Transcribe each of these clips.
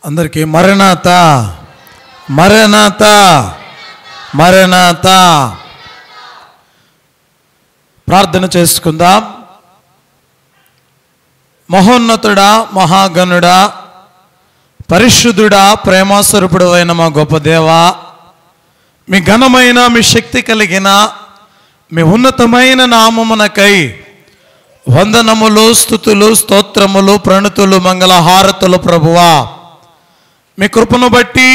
అందరికీ మరణాత మరణాత మరణాత. ప్రార్థన చేసుకుందాం. మహోన్నతుడా, మహాగణుడా, పరిశుద్ధుడా, ప్రేమాస్వరూపుడు అయిన మా గొప్ప దేవా, మీ ఘనమైన, మీ శక్తి కలిగిన, మీ ఉన్నతమైన నామమునకై వందనములు, స్తుతులు, స్తోత్రములు, ప్రణతులు, మంగళహారతులు ప్రభువా. మీ కృపను బట్టి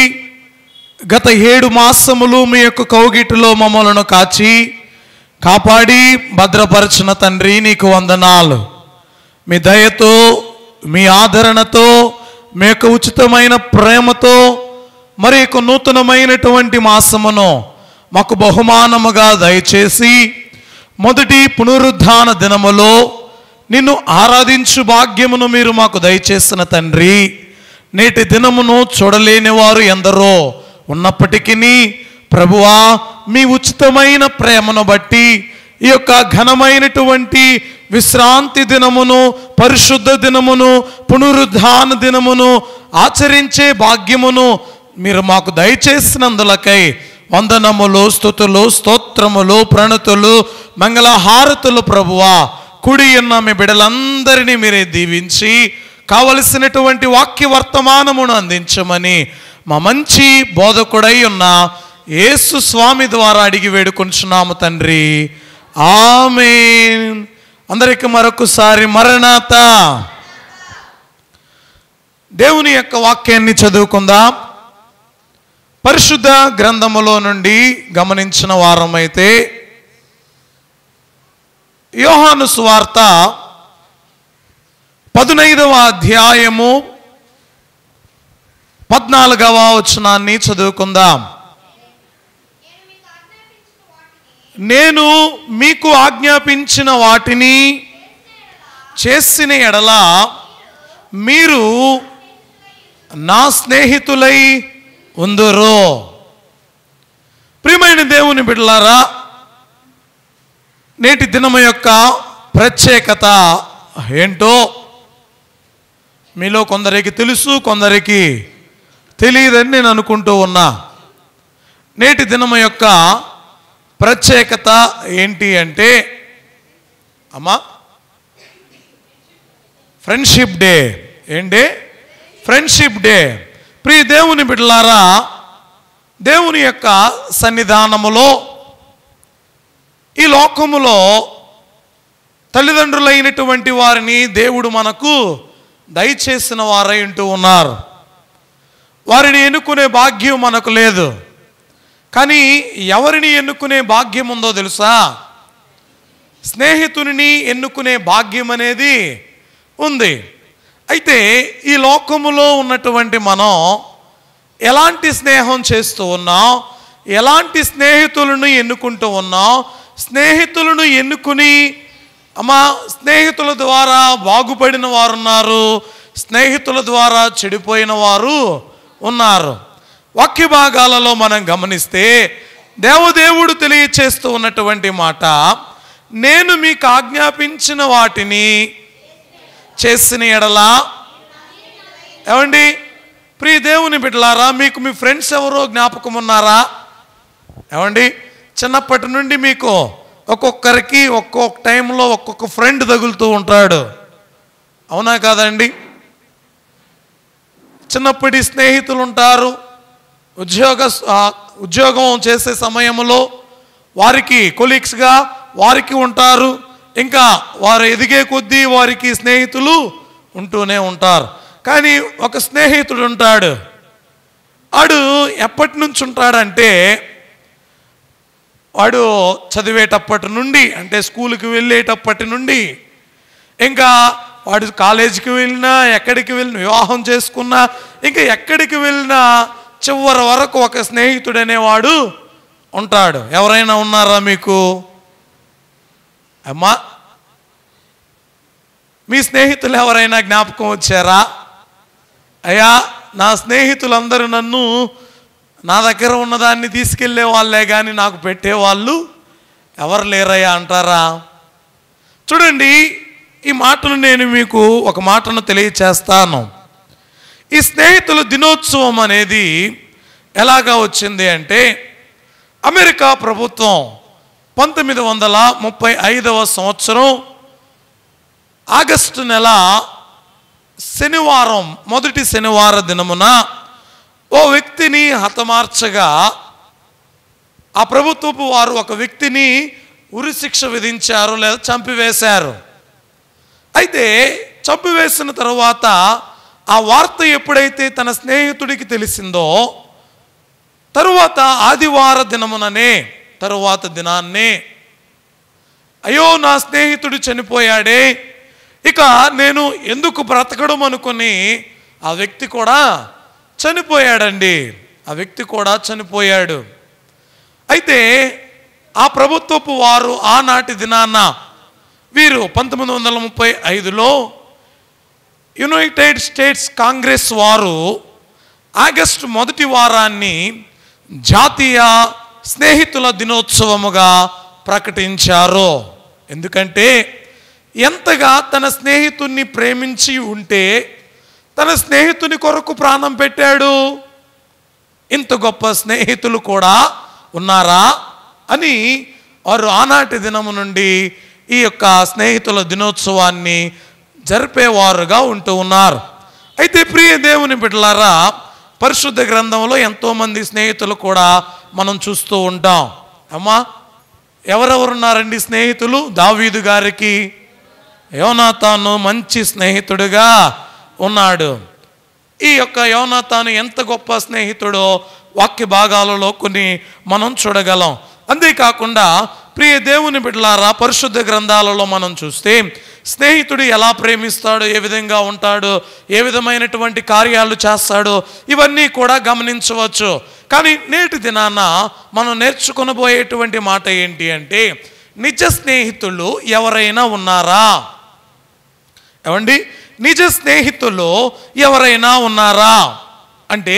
గత 7 మాసములు మీ యొక్క కౌగిటిలో మమ్మలను కాపాడి భద్రపరచిన తండ్రి, నీకు వందనాలు. మీ దయతో, మీ ఆదరణతో, మీ యొక్క ఉచితమైన ప్రేమతో మరి యొక్క నూతనమైనటువంటి మాసమును మాకు బహుమానముగా దయచేసి మొదటి పునరుద్ధాన దినములో నిన్ను ఆరాధించు భాగ్యమును మీరు మాకు దయచేసిన తండ్రి, నేటి దినమును చూడలేని వారు ఎందరో ఉన్నప్పటికీ ప్రభువా, మీ ఉచితమైన ప్రేమను బట్టి ఈ యొక్క ఘనమైనటువంటి విశ్రాంతి దినమును, పరిశుద్ధ దినమును, పునరుద్ధాన దినమును ఆచరించే భాగ్యమును మీరు మాకు దయచేసినందులకై వందనములు, స్తుతులు, స్తోత్రములు, ప్రణతులు, మంగళహారతులు ప్రభువా. కుడి ఉన్న మీ బిడ్డలందరినీ మీరే దీవించి కావలసినటువంటి వాక్య వర్తమానమును అందించమని మా మంచి బోధకుడై ఉన్న యేసు స్వామి ద్వారా అడిగి వేడుకొంచున్నాము తండ్రి, ఆమేన్. అందరికి మరొకసారి మరణాత. దేవుని యొక్క వాక్యాన్ని చదువుకుందాం. పరిశుద్ధ గ్రంథములో నుండి గమనించిన వారమైతే యోహాను సువార్త 15వ అధ్యాయము 14వ వచనాన్ని చదువుకుందాం. నేను మీకు ఆజ్ఞాపించిన వాటిని చేసిన ఎడల మీరు నా స్నేహితులై ఉందురు. ప్రియమైన దేవుని బిడ్డలారా, నేటి దినము యొక్క ప్రత్యేకత ఏంటో మీలో కొందరికి తెలుసు, కొందరికి తెలియదని నేను అనుకుంటూ ఉన్నా. నేటి దినము యొక్క ప్రత్యేకత ఏంటి అంటే అమ్మా, ఫ్రెండ్షిప్ డే. ఏంటి? Friendship day. ప్రియ దేవుని బిడ్డలారా, దేవుని యొక్క సన్నిధానములో ఈ లోకములో తల్లిదండ్రులైనటువంటి వారిని దేవుడు మనకు దయచేసిన వారై ఉంటూ ఉన్నారు. వారిని ఎన్నుకునే భాగ్యం మనకు లేదు. కానీ ఎవరిని ఎన్నుకునే భాగ్యం ఉందో తెలుసా? స్నేహితుని ఎన్నుకునే భాగ్యం అనేది ఉంది. అయితే ఈ లోకములో ఉన్నటువంటి మనం ఎలాంటి స్నేహం చేస్తూ ఉన్నాం, ఎలాంటి స్నేహితులను ఎన్నుకుంటూ ఉన్నాం, స్నేహితులను ఎన్నుకుని స్నేహితుల ద్వారా బాగుపడిన వారు ఉన్నారు, స్నేహితుల ద్వారా చెడిపోయిన వారు ఉన్నారు. వాక్య భాగాలలో మనం గమనిస్తే దేవదేవుడు తెలియచేస్తూ ఉన్నటువంటి మాట, నేను మీకు ఆజ్ఞాపించిన వాటిని చేసిన ఎడలా. ఏమండి ప్రియ దేవుని బిడ్డలారా, మీకు మీ ఫ్రెండ్స్ ఎవరో జ్ఞాపకం ఉన్నారా? ఏమండి, చిన్నప్పటి నుండి మీకు ఒక్కొక్కరికి ఒక్కొక్క టైంలో ఒక్కొక్క ఫ్రెండ్ తగులుతూ ఉంటాడు, అవునా కాదండి? చిన్నప్పటి స్నేహితులు ఉంటారు. ఉద్యోగం చేసే సమయంలో వారికి కొలీగ్స్గా వారికి ఉంటారు. ఇంకా వారు ఎదిగే కొద్దీ వారికి స్నేహితులు ఉంటూనే ఉంటారు. కానీ ఒక స్నేహితుడు ఉంటాడు. వాడు ఎప్పటి నుంచి ఉంటాడంటే, వాడు చదివేటప్పటి నుండి, అంటే స్కూల్కి వెళ్ళేటప్పటి నుండి, ఇంకా వాడు కాలేజీకి వెళ్ళినా, ఎక్కడికి వెళ్ళినా, వివాహం చేసుకున్నా, ఇంకా ఎక్కడికి వెళ్ళినా చివరి వరకు ఒక స్నేహితుడు అనేవాడు ఉంటాడు. ఎవరైనా ఉన్నారా మీకు? అమ్మా, మీ స్నేహితులు ఎవరైనా జ్ఞాపకం వచ్చారా? అయ్యా, నా స్నేహితులందరూ నన్ను నా దగ్గర ఉన్నదాన్ని తీసుకెళ్లే వాళ్ళే కానీ నాకు పెట్టేవాళ్ళు ఎవరు లేరయ్యా అంటారా? చూడండి, ఈ మాటను నేను మీకు ఒక మాటను తెలియచేస్తాను. ఈ స్నేహితుల దినోత్సవం అనేది ఎలాగా వచ్చింది అంటే, అమెరికా ప్రభుత్వం 1935వ సంవత్సరం ఆగస్టు నెల శనివారం, మొదటి శనివార దినమున ఓ వ్యక్తిని హతమార్చగా ఆ ప్రభుత్వపు వారు ఒక వ్యక్తిని ఉరిశిక్ష విధించారు లేదా చంపివేశారు. అయితే చంపివేసిన తరువాత ఆ వార్త ఎప్పుడైతే తన స్నేహితుడికి తెలిసిందో, తరువాత ఆదివార దినముననే, తరువాత దినాన్నే, అయ్యో నా స్నేహితుడు చనిపోయాడే, ఇక నేను ఎందుకు బ్రతకడం అనుకుని ఆ వ్యక్తి కూడా చనిపోయాడండి. ఆ వ్యక్తి కూడా చనిపోయాడు. అయితే ఆ ప్రభుత్వపు వారు ఆనాటి దినాన వీరు 1935లో యునైటెడ్ స్టేట్స్ కాంగ్రెస్ వారు ఆగస్టు మొదటి వారాన్ని జాతీయ స్నేహితుల దినోత్సవముగా ప్రకటించారు. ఎందుకంటే ఎంతగా తన స్నేహితుణ్ణి ప్రేమించి ఉంటే తన స్నేహితుని కొరకు ప్రాణం పెట్టాడు. ఇంత గొప్ప స్నేహితులు కూడా ఉన్నారా అని వారు ఆనాటి దినము నుండి ఈ యొక్క స్నేహితుల దినోత్సవాన్ని జరిపేవారుగా ఉంటూ ఉన్నారు. అయితే ప్రియ దేవుని బిడ్డలారా, పరిశుద్ధ గ్రంథంలో ఎంతోమంది స్నేహితులు కూడా మనం చూస్తూ ఉంటాం. అమ్మా, ఎవరెవరున్నారండి స్నేహితులు? దావీదు గారికి యోనాతాను మంచి స్నేహితుడిగా ఉన్నాడు. ఈ యొక్క యోనాతాను ఎంత గొప్ప స్నేహితుడో వాక్య భాగాలలో కొన్ని మనం చూడగలం. అంతేకాకుండా ప్రియ దేవుని బిడ్డలారా, పరిశుద్ధ గ్రంథాలలో మనం చూస్తే స్నేహితుడు ఎలా ప్రేమిస్తాడు, ఏ విధంగా ఉంటాడు, ఏ విధమైనటువంటి కార్యాలు చేస్తాడు, ఇవన్నీ కూడా గమనించవచ్చు. కానీ నేటి దినాన మనం నేర్చుకొనబోయేటువంటి మాట ఏంటి అంటే, నిజ స్నేహితులు ఎవరైనా ఉన్నారా? ఏమండి, నిజ స్నేహితులు ఎవరైనా ఉన్నారా అంటే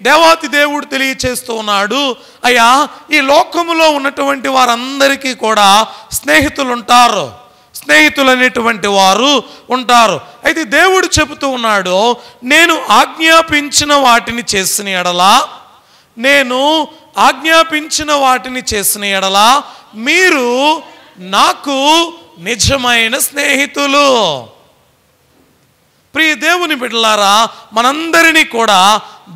దేవాతి దేవుడు తెలియచేస్తూ ఉన్నాడు, అయ్యా ఈ లోకములో ఉన్నటువంటి వారందరికీ కూడా స్నేహితులు ఉంటారు, స్నేహితులు అనేటువంటి వారు ఉంటారు. అయితే దేవుడు చెబుతూ ఉన్నాడు, నేను ఆజ్ఞాపించిన వాటిని చేసిన ఎడలా, నేను ఆజ్ఞాపించిన వాటిని చేసిన ఎడలా మీరు నాకు నిజమైన స్నేహితులు. ప్రియ దేవుని బిడ్డలారా, మనందరినీ కూడా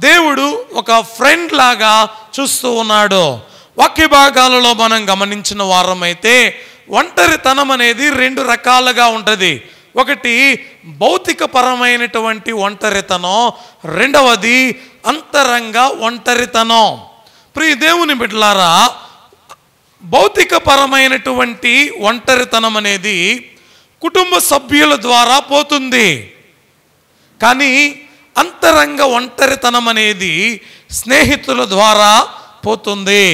దేవుడు ఒక ఫ్రెండ్ లాగా చూస్తూ ఉన్నాడు. వాక్య భాగాలలో మనం గమనించిన వారమైతే ఒంటరితనం అనేది రెండు రకాలుగా ఉంటుంది. ఒకటి భౌతిక పరమైనటువంటి ఒంటరితనం, రెండవది అంతరంగ ఒంటరితనం. ప్రియ దేవుని బిడ్డలారా, భౌతిక పరమైనటువంటి ఒంటరితనం అనేది కుటుంబ సభ్యుల ద్వారా పోతుంది. కానీ అంతరంగ ఒంటరితనం అనేది స్నేహితుల ద్వారా పోతుంది.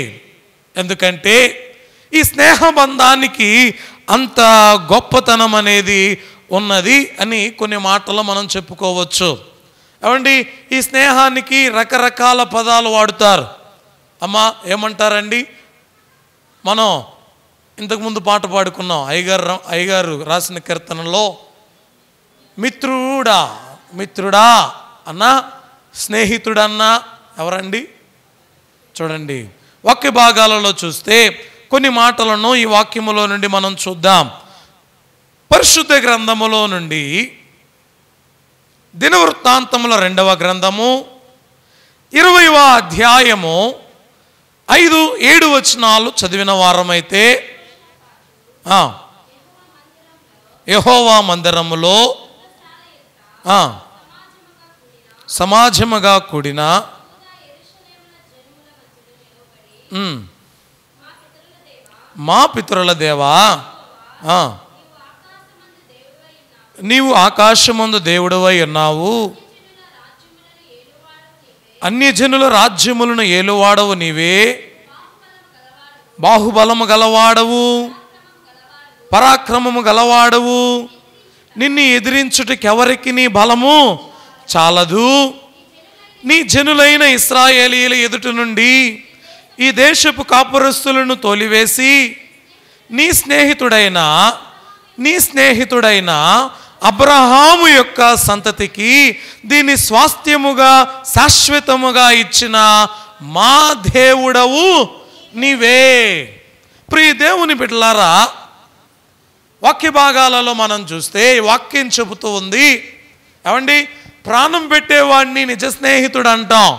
ఎందుకంటే ఈ స్నేహబంధానికి అంత గొప్పతనం అనేది ఉన్నది అని కొన్ని మాటలు మనం చెప్పుకోవచ్చు. ఏమండి, ఈ స్నేహానికి రకరకాల పదాలు వాడుతారు. అమ్మా ఏమంటారండి? మనం ఇంతకుముందు పాట పాడుకున్నాం, అయ్యగారు రాసిన కీర్తనలో మిత్రుడా మిత్రుడా అన్నా, స్నేహితుడన్నా ఎవరండి? చూడండి, వాక్య భాగాలలో చూస్తే కొన్ని మాటలను ఈ వాక్యములో నుండి మనం చూద్దాం. పరిశుద్ధ గ్రంథములో నుండి దినవృత్తాంతముల 2వ గ్రంథము 20వ అధ్యాయము 5-7 వచనాలు చదివిన వారమైతే, యెహోవా మందిరములో సమాజముగా కూడిన మా పితరుల దేవా, నీవు ఆకాశమందు దేవుడవై ఉన్నావు, అన్యజనుల రాజ్యములను ఏలువాడవు నీవే, బాహుబలము గలవాడవు, పరాక్రమము గలవాడవు, నిన్ను ఎదిరించుటకి ఎవరికి నీ బలము చాలదు. నీ జనులైన ఇశ్రాయేలీయుల ఎదుట నుండి ఈ దేశపు కాపురస్తులను తోలివేసి నీ స్నేహితుడైన అబ్రహాము యొక్క సంతతికి దీన్ని స్వాస్థ్యముగా శాశ్వతముగా ఇచ్చిన మా దేవుడవు నీవే. ప్రియ దేవుని బిడ్డలారా, వాక్య భాగాలలో మనం చూస్తే వాక్యం చెబుతూ ఉంది, ఏమండి, ప్రాణం పెట్టేవాడిని నిజ స్నేహితుడు అంటాం.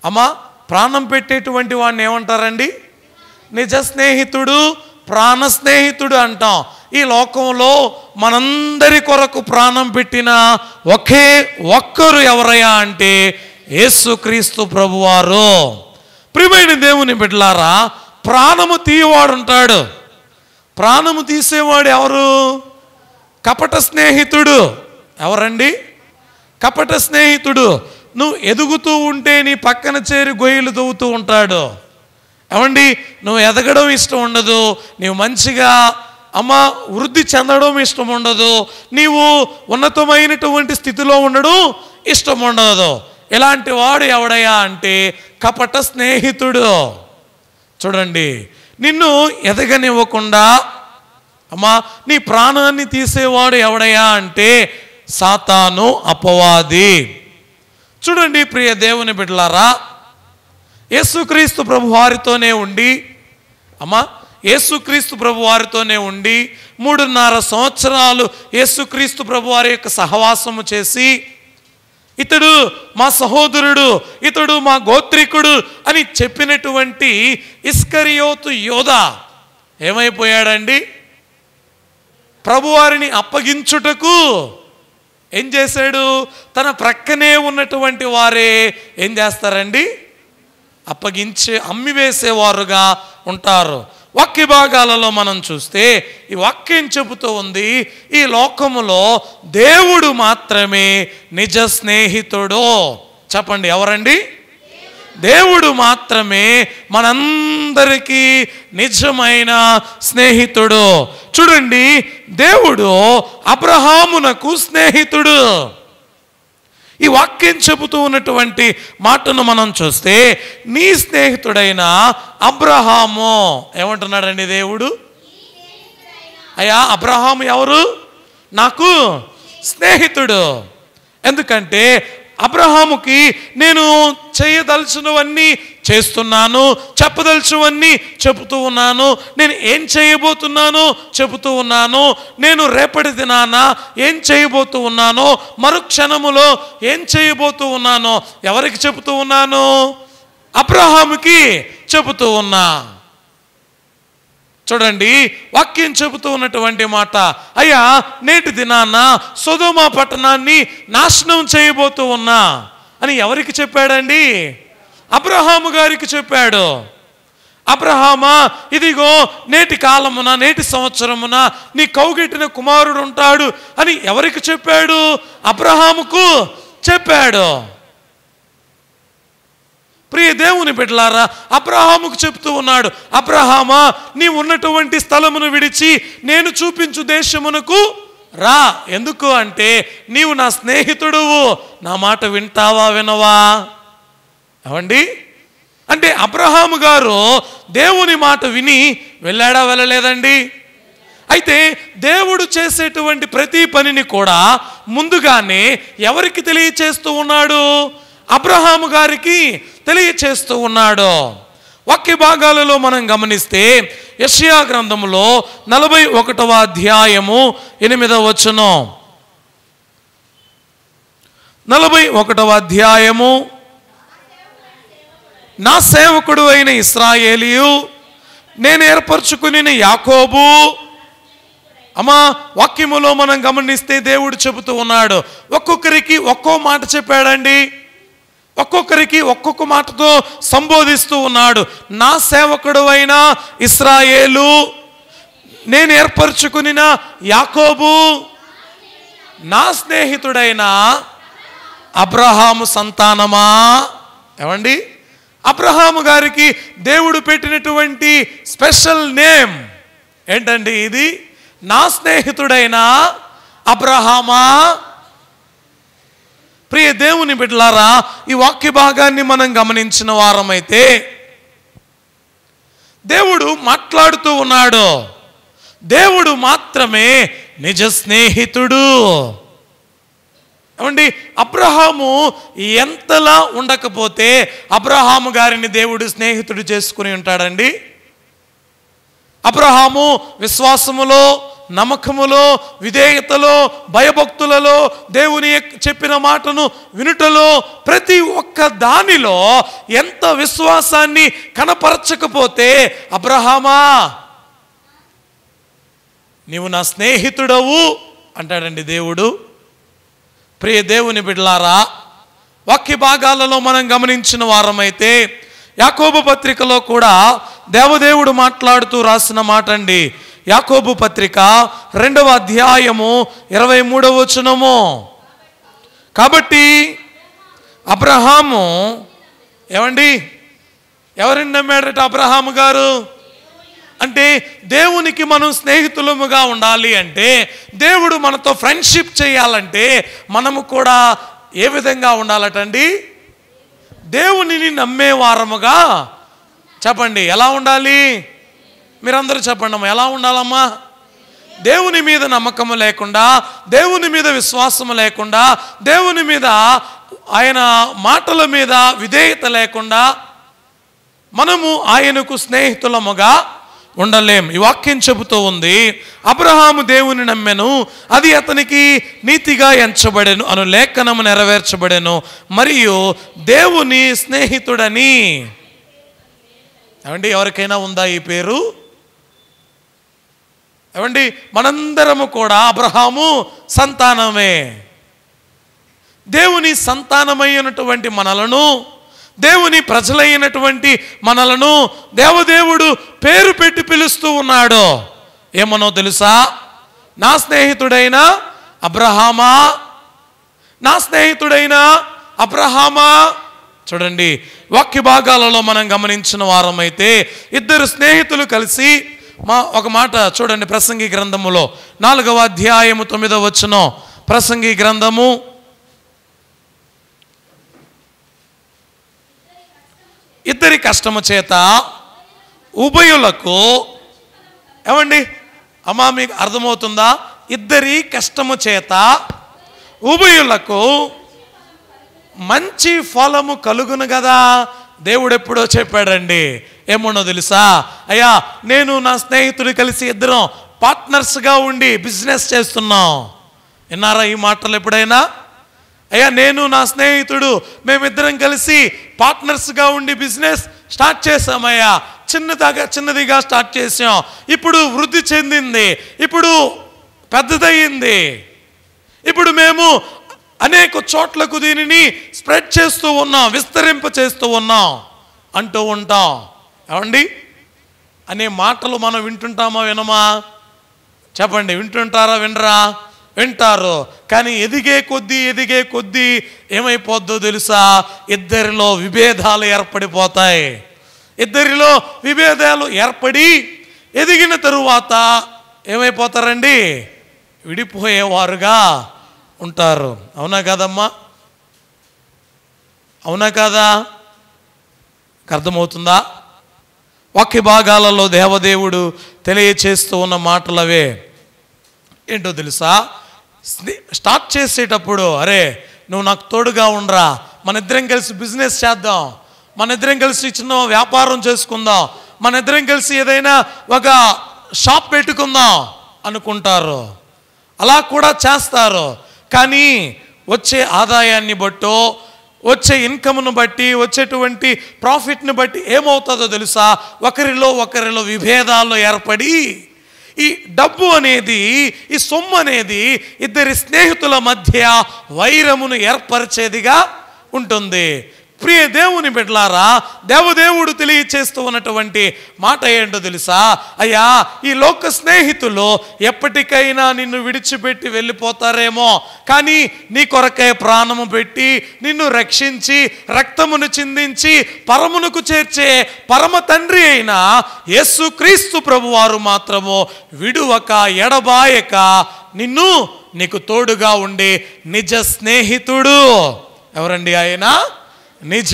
అమ్మా, ప్రాణం పెట్టేటువంటి వాడిని ఏమంటారండి? నిజ స్నేహితుడు, ప్రాణ స్నేహితుడు అంటాం. ఈ లోకంలో మనందరి కొరకు ప్రాణం పెట్టిన ఒకే ఒక్కరు ఎవరయ్యా అంటే యేసుక్రీస్తు ప్రభువారు. ప్రియమైన దేవుని బిడ్డలారా, ప్రాణము తీయవాడు ఉంటాడు. ప్రాణము తీసేవాడు ఎవరు? కపట స్నేహితుడు. ఎవరండి? కపట స్నేహితుడు. నువ్వు ఎదుగుతూ ఉంటే నీ పక్కన చేరి గొయ్యలు తవ్వుతూ ఉంటాడు. ఏమండి, నువ్వు ఎదగడం ఇష్టం ఉండదు, నీవు మంచిగా వృద్ధి చెందడం ఇష్టం ఉండదు, నీవు ఉన్నతమైనటువంటి స్థితిలో ఉండడం ఇష్టం ఉండదు. ఇలాంటి వాడు ఎవడయ్యా అంటే కపట స్నేహితుడు. చూడండి, నిన్ను ఎదగనివ్వకుండా నీ ప్రాణాన్ని తీసేవాడు ఎవడయ్యా అంటే సాతాను, అపవాది. చూడండి ప్రియ దేవుని బిడ్డలారా, యేసుక్రీస్తు ప్రభు వారితోనే ఉండి యేసుక్రీస్తు ప్రభు వారితోనే ఉండి 3.5 సంవత్సరాలు యేసుక్రీస్తు ప్రభు వారి యొక్క సహవాసము చేసి, ఇతడు మా సహోదరుడు, ఇతడు మా గోత్రికుడు అని చెప్పినటువంటి ఇస్కరియోతు యోధా ఏమైపోయాడండి? ప్రభువారిని అప్పగించుటకు ఏం చేశాడు? తన ప్రక్కనే ఉన్నటువంటి వారే ఏం చేస్తారండి? అప్పగించి అమ్మివేసేవారుగా ఉంటారు. వాక్య భాగాలలో మనం చూస్తే ఈ వాక్యం చెబుతూ ఉంది, ఈ లోకములో దేవుడు మాత్రమే నిజ స్నేహితుడు. చెప్పండి, ఎవరండి? దేవుడు మాత్రమే మనందరికీ నిజమైన స్నేహితుడు. చూడండి, దేవుడు అబ్రహామునకు స్నేహితుడు. ఈ వాక్యం చెబుతూ ఉన్నటువంటి మాటను మనం చూస్తే, నీ స్నేహితుడైన అబ్రహాము ఏమంటున్నాడండి దేవుడు? అయ్యా, అబ్రహాము ఎవరు? నాకు స్నేహితుడు. ఎందుకంటే అబ్రహాముకి నేను చేయదలుచున్నవన్నీ చేస్తున్నాను, చెప్పదలుచువన్నీ చెబుతూ ఉన్నాను, నేను ఏం చేయబోతున్నానో చెబుతూ ఉన్నాను, నేను రేపటి దినాన ఏం చేయబోతూ ఉన్నానో, మరుక్షణములో ఏం చేయబోతూ ఉన్నానో ఎవరికి చెబుతూ ఉన్నాను? అబ్రహాముకి చెబుతూ ఉన్నా. చూడండి, వాక్యం చెబుతూ ఉన్నటువంటి మాట, అయ్యా నేటి దినాన సొదొమ పట్టణాన్ని నాశనం చేయబోతూ ఉన్నా అని ఎవరికి చెప్పాడండి? అబ్రహాము గారికి చెప్పాడు. అబ్రహామా, ఇదిగో నేటి కాలమున, నేటి సంవత్సరమున నీ కౌగిటిన కుమారుడు ఉంటాడు అని ఎవరికి చెప్పాడు? అబ్రహాముకు చెప్పాడు. ప్రియ దేవుని బిడ్డలారా, అబ్రహాముకు చెప్తూ ఉన్నాడు, అబ్రహామా, నీవు ఉన్నటువంటి స్థలమును విడిచి నేను చూపించు దేశమునకు రా. ఎందుకు అంటే నీవు నా స్నేహితుడువు, నా మాట వింటావా వినవా? అవండి, అంటే అబ్రహాము గారు దేవుని మాట విని వెళ్ళాడా వెళ్ళలేదండి? అయితే దేవుడు చేసేటువంటి ప్రతి పనిని కూడా ముందుగానే ఎవరికి తెలియచేస్తూ ఉన్నాడు? అబ్రహాము గారికి తెలియచేస్తూ ఉన్నాడు. వాక్య భాగాలలో మనం గమనిస్తే యెషయా గ్రంథములో 41వ అధ్యాయము 8వ వచనం, 41వ అధ్యాయము, నా సేవకుడు అయిన ఇశ్రాయేలీయు, నేను ఏర్పరచుకుని యాకోబు. వాక్యములో మనం గమనిస్తే దేవుడు చెబుతూ ఉన్నాడు, ఒక్కొక్కరికి ఒక్కో మాట చెప్పాడండి, ఒక్కొక్కరికి ఒక్కొక్క మాటతో సంబోధిస్తూ ఉన్నాడు. నా సేవకుడు అయిన ఇశ్రాయేలు, నేను ఏర్పరచుకుని యాకోబు, నా స్నేహితుడైన అబ్రహాము సంతానమా. ఏమండి, అబ్రహాము గారికి దేవుడు పెట్టినటువంటి స్పెషల్ నేమ్ ఏంటండి? ఇది నా స్నేహితుడైన అబ్రహామా. ప్రియ దేవుని బిడ్డలారా, ఈ వాక్య భాగాన్ని మనం గమనించిన వారమైతే దేవుడు మాట్లాడుతూ ఉన్నాడు. దేవుడు మాత్రమే నిజ స్నేహితుడు. ఏమండి, అబ్రహాము ఎంతలా ఉండకపోతే అబ్రహాము గారిని దేవుడు స్నేహితుడు చేసుకుని ఉంటాడండి? అబ్రహాము విశ్వాసములో, నమ్మకములో, విధేయతలో, భయభక్తులలో, దేవుని చెప్పిన మాటను వినుటలో, ప్రతి ఒక్క దానిలో ఎంత విశ్వాసాన్ని కనపరచకపోతే, అబ్రహామా నీవు నా స్నేహితుడవు అంటాడండి దేవుడు. ప్రియ దేవుని బిడ్డలారా, వాక్య భాగాలలో మనం గమనించిన వారమైతే యాకోబు పత్రికలో కూడా దేవదేవుడు మాట్లాడుతూ రాసిన మాట అండి. యాకోబు పత్రిక 2వ అధ్యాయము 23వ వచనము. కాబట్టి అబ్రహాము ఏమండి, ఎవరిని నమ్మాడట అబ్రహాము గారు? అంటే దేవునికి మనం స్నేహితులముగా ఉండాలి అంటే, దేవుడు మనతో ఫ్రెండ్షిప్ చేయాలంటే మనము కూడా ఏ విధంగా ఉండాలటండి? దేవునిని నమ్మేవారముగా. చెప్పండి, ఎలా ఉండాలి? మీరందరూ చెప్పండి అమ్మా, ఎలా ఉండాలమ్మా? దేవుని మీద నమ్మకము లేకుండా, దేవుని మీద విశ్వాసము లేకుండా, దేవుని మీద ఆయన మాటల మీద విధేయత లేకుండా మనము ఆయనకు స్నేహితులముగా ఉండలేం. ఈ వాక్యం చెబుతూ ఉంది, అబ్రహాము దేవుని నమ్మెను, అది అతనికి నీతిగా ఎంచబడెను అను లేఖనము నెరవేర్చబడెను, మరియు దేవుని స్నేహితుడని. ఏమండి, ఎవరికైనా ఉందా ఈ పేరు? ఏమండి, మనందరము కూడా అబ్రహాము సంతానమే. దేవుని సంతానమైనటువంటి మనలను, దేవుని ప్రజలైనటువంటి మనలను దేవదేవుడు పేరు పెట్టి పిలుస్తూ ఉన్నాడు. ఏమనో తెలుసా? నా స్నేహితుడైన అబ్రహామా, నా స్నేహితుడైన అబ్రహామా. చూడండి, వాక్య భాగాలలో మనం గమనించిన వారమైతే ఇద్దరు స్నేహితులు కలిసి ఒక మాట చూడండి, ప్రసంగి గ్రంథములో 4వ అధ్యాయము 9వ వచనం. ప్రసంగి గ్రంథము ఇద్దరి కష్టము చేత ఉభయులకు. ఏమండి అమ్మా, మీకు అర్థమవుతుందా? ఇద్దరి కష్టము చేత ఉభయులకు మంచి ఫలము కలుగును కదా. దేవుడు ఎప్పుడో చెప్పాడండి. ఏమన్నో తెలుసా? అయ్యా, నేను నా స్నేహితుడు కలిసి ఇద్దరం పార్ట్నర్స్గా ఉండి బిజినెస్ చేస్తున్నాం. విన్నారా ఈ మాటలు ఎప్పుడైనా? అయ్యా, నేను నా స్నేహితుడు మేమిద్దరం కలిసి పార్ట్నర్స్గా ఉండి బిజినెస్ స్టార్ట్ చేసామయ్యా. చిన్నదిగా స్టార్ట్ చేసాం, ఇప్పుడు వృద్ధి చెందింది, ఇప్పుడు పెద్దదయ్యింది, ఇప్పుడు మేము అనేక చోట్లకు దీనిని స్ప్రెడ్ చేస్తూ ఉన్నాం, విస్తరింప చేస్తూ ఉన్నాం అంటూ ఉంటాం. ఏమండి, అనే మాటలు మనం వింటుంటామా వినమా? చెప్పండి, వింటుంటారా వినరా? వింటారు. కానీ ఎదిగే కొద్దీ ఏమైపోద్దో తెలుసా? ఇద్దరిలో విభేదాలు ఏర్పడిపోతాయి. ఇద్దరిలో విభేదాలు ఏర్పడి ఎదిగిన తరువాత ఏమైపోతారండి? విడిపోయేవారుగా ఉంటారు. అవునా కాదమ్మా? అవునా కాదా? అర్థమవుతుందా? వాక్య భాగాలలో దేవదేవుడు తెలియచేస్తూ ఉన్న మాటలవే. ఏంటో తెలుసా? స్టార్ట్ చేసేటప్పుడు, అరే నువ్వు నాకు తోడుగా ఉండరా, మన ఇద్దరం కలిసి బిజినెస్ చేద్దాం, మన ఇద్దరం కలిసి చిన్న వ్యాపారం చేసుకుందాం, మన ఇద్దరం కలిసి ఏదైనా ఒక షాప్ పెట్టుకుందాం అనుకుంటారు. అలా కూడా చేస్తారు. కానీ వచ్చే ఆదాయాన్ని బట్టో, వచ్చే ఇన్కమ్ను బట్టి, వచ్చేటువంటి ప్రాఫిట్ని బట్టి ఏమవుతుందో తెలుసా? ఒకరిలో విభేదాలు ఏర్పడి ఈ డబ్బు అనేది, ఈ సొమ్ము అనేది ఇద్దరి స్నేహితుల మధ్య వైరమును ఏర్పరిచేదిగా ఉంటుంది. ప్రియ దేవుని బిడ్డలారా, దేవదేవుడు తెలియచేస్తూ ఉన్నటువంటి మాట ఏంటో తెలుసా? అయ్యా, ఈ లోక స్నేహితులు ఎప్పటికైనా నిన్ను విడిచిపెట్టి వెళ్ళిపోతారేమో, కానీ నీ కొరకై ప్రాణము పెట్టి నిన్ను రక్షించి రక్తమును చిందించి పరమునకు చేర్చే పరమ తండ్రి అయిన యేసుక్రీస్తు ప్రభువారు మాత్రము విడువక ఎడబాయక నీకు తోడుగా ఉండే నిజ స్నేహితుడు. ఎవరండి ఆయన? నిజ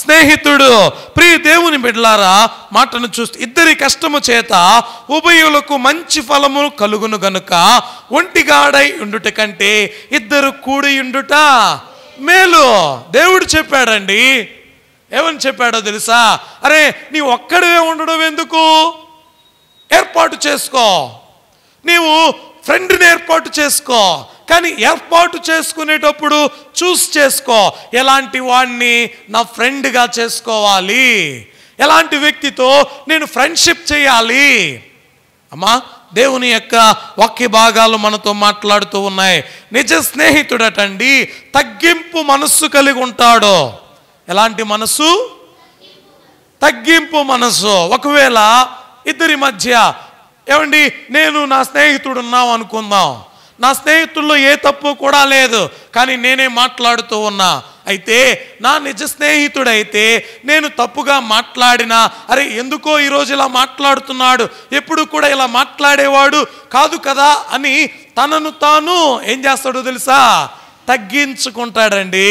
స్నేహితుడు. ప్రియ దేవుని బిడ్డలారా, మాటను చూస్తే ఇద్దరి కష్టము చేత ఉభయులకు మంచి ఫలము కలుగును గనుక ఒంటిగాడై ఉండుట కంటే ఇద్దరు కూడి ఉండుట మేలు. దేవుడు చెప్పాడండి. ఏమని చెప్పాడో తెలుసా? అరే, నీ ఒక్కడివే ఉండడం ఎందుకు, ఏర్పాటు చేసుకో. నీవు ఫ్రెండ్ని ఏర్పాటు చేసుకో, కానీ ఏర్పాటు చేసుకునేటప్పుడు చూస్ చేసుకో. ఎలాంటి వాడిని నా ఫ్రెండ్గా చేసుకోవాలి, ఎలాంటి వ్యక్తితో నేను ఫ్రెండ్షిప్ చేయాలి. అమ్మా, దేవుని యొక్క వాక్య భాగాలు మనతో మాట్లాడుతూ ఉన్నాయి. నిజ స్నేహితుడటండి తగ్గింపు మనస్సు కలిగి ఉంటాడు. ఎలాంటి మనసు? తగ్గింపు మనసు. ఒకవేళ ఇద్దరి మధ్య ఏమండి, నేను నా స్నేహితుడు ఉన్నాం అనుకుందాం, నా స్నేహితుల్లో ఏ తప్పు కూడా లేదు, కానీ నేనే మాట్లాడుతూ ఉన్నా. అయితే నా నిజ స్నేహితుడైతే నేను తప్పుగా మాట్లాడినా, అరే ఎందుకో ఈరోజు ఇలా మాట్లాడుతున్నాడు, ఎప్పుడు కూడా ఇలా మాట్లాడేవాడు కాదు కదా అని తనను తాను ఏం చేస్తాడో తెలుసా? తగ్గించుకుంటాడండి.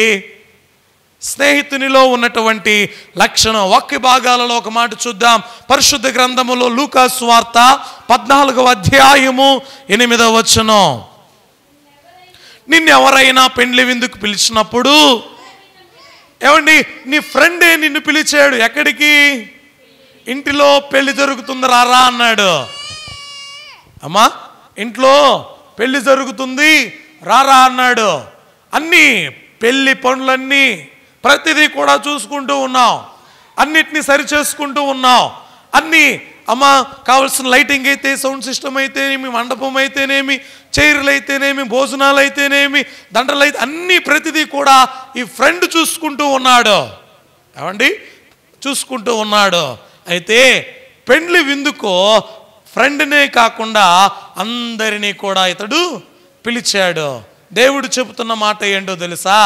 స్నేహితునిలో ఉన్నటువంటి లక్షణం. వాక్య భాగాలలో ఒక మాట చూద్దాం. పరిశుద్ధ గ్రంథములో లూకా సువార్త 14వ అధ్యాయము 8వ వచనం. నిన్నెవరైనా పెండ్లి విందుకు పిలిచినప్పుడు, ఏమండి, నీ ఫ్రెండే నిన్ను పిలిచాడు. ఎక్కడికి? ఇంటిలో పెళ్లి జరుగుతుంది, రారా అన్నాడు. అమ్మా, ఇంట్లో పెళ్లి జరుగుతుంది, రారా అన్నాడు. అన్నీ పెళ్లి పనులన్నీ ప్రతిదీ కూడా చూసుకుంటూ ఉన్నాం, అన్నిటినీ సరి చేసుకుంటూ ఉన్నాం. అన్నీ అమ్మా, కావాల్సిన లైటింగ్ అయితే, సౌండ్ సిస్టమ్ అయితేనేమి, మండపం అయితేనేమి, చైర్లు అయితేనేమి, భోజనాలు అయితేనేమి, దండలు అయితే అన్నీ ప్రతిదీ కూడా ఈ ఫ్రెండ్ చూసుకుంటూ ఉన్నాడు. ఏమండి, చూసుకుంటూ ఉన్నాడు. అయితే పెండ్లి విందుకో ఫ్రెండ్నే కాకుండా అందరినీ కూడా ఇతడు పిలిచాడు. దేవుడు చెబుతున్న మాట ఏంటో తెలుసా?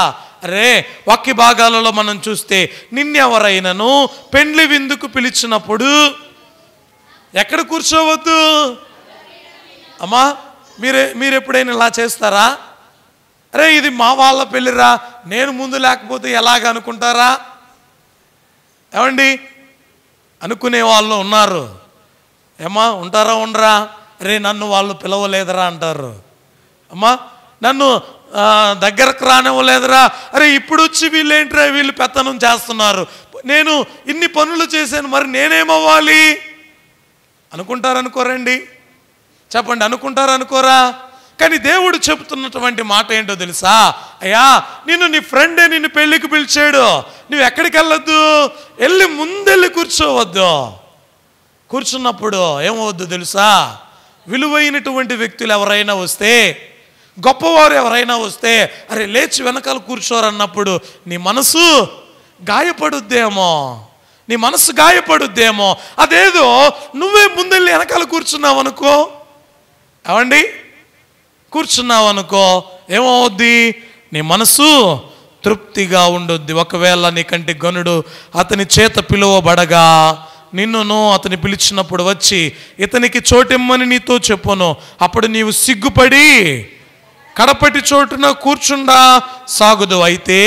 అరే, వాక్య భాగాలలో మనం చూస్తే నిన్నెవరైనాను పెండ్లి విందుకు పిలిచినప్పుడు ఎక్కడ కూర్చోవద్దు. అమ్మా, మీరు ఎప్పుడైనా ఇలా చేస్తారా? అరే, ఇది మా వాళ్ళ పెళ్ళిరా, నేను ముందు లేకపోతే ఎలాగ అనుకుంటారా? ఏమండి, అనుకునే వాళ్ళు ఉన్నారు. ఏమ్మా, ఉంటారా? ఉండరా? అరే, నన్ను వాళ్ళు పిలవలేదురా అంటారు. అమ్మా, నన్ను దగ్గరకు రానివ్వలేదురా. అరే, ఇప్పుడు వచ్చి వీళ్ళేంట్రా, వీళ్ళు పెత్తనం చేస్తున్నారు, నేను ఇన్ని పనులు చేశాను, మరి నేనేమవ్వాలి అనుకుంటారనుకోరండి? చెప్పండి, అనుకుంటారనుకోరా? కానీ దేవుడు చెబుతున్నటువంటి మాట ఏంటో తెలుసా? అయ్యా, నీ ఫ్రెండే నిన్ను పెళ్ళికి పిలిచాడు, నువ్వు ఎక్కడికి వెళ్ళొద్దు, వెళ్ళి ముందెళ్ళి కూర్చోవద్దు. కూర్చున్నప్పుడు ఏమవద్దు తెలుసా? విలువైనటువంటి వ్యక్తులు ఎవరైనా వస్తే, గొప్పవారు ఎవరైనా వస్తే, అరే లేచి వెనకాల కూర్చోరన్నప్పుడు నీ మనసు గాయపడుద్దేమో, నీ మనసు గాయపడుద్దేమో. అదేదో నువ్వే ముందెళ్ళి వెనకాల కూర్చున్నావు అనుకో, ఏమండి, కూర్చున్నావు అనుకో, ఏమవుద్ది? నీ మనసు తృప్తిగా ఉండొద్ది. ఒకవేళ నీకంటే గనుడు అతని చేత పిలువబడగా నిన్నును అతని పిలిచినప్పుడు వచ్చి ఇతనికి చోటిమ్మని నీతో చెప్పును, అప్పుడు నీవు సిగ్గుపడి కడపటి చోటున కూర్చుండా సాగుదు. అయితే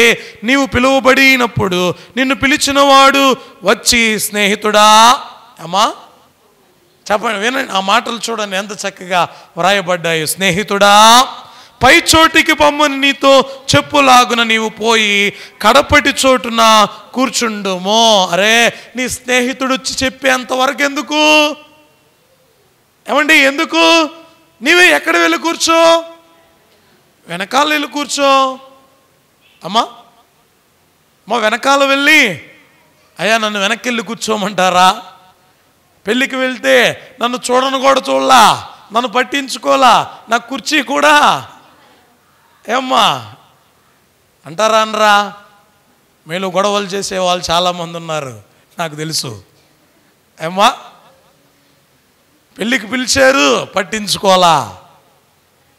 నీవు పిలువబడినప్పుడు నిన్ను పిలిచిన వాడు వచ్చి, స్నేహితుడా, అమ్మా చెప్పండి, వినండి, ఆ మాటలు చూడండి ఎంత చక్కగా వ్రాయబడ్డాయి. స్నేహితుడా, పై చోటికి పొమ్మని నీతో చెప్పులాగున నీవు పోయి కడపటి చోటున కూర్చుండుమో. అరే, నీ స్నేహితుడు వచ్చి చెప్పేంత వరకు ఎందుకు? ఏమండి, ఎందుకు? నీవే ఎక్కడ వెళ్ళి కూర్చో, వెనకాల వెళ్ళి కూర్చో. అమ్మా, మా వెనకాల వెళ్ళి, అయ్యా నన్ను వెనక్కి వెళ్ళి కూర్చోమంటారా? పెళ్ళికి వెళ్తే నన్ను చూడను కూడా చూడలా, నన్ను పట్టించుకోలా, నా కుర్చీ కూడా ఏమ్మా అంటారా? అనరా? మీలో గొడవలు చేసే వాళ్ళు చాలామంది ఉన్నారు, నాకు తెలుసు. ఏమ్మా, పెళ్ళికి పిలిచారు, పట్టించుకోలా.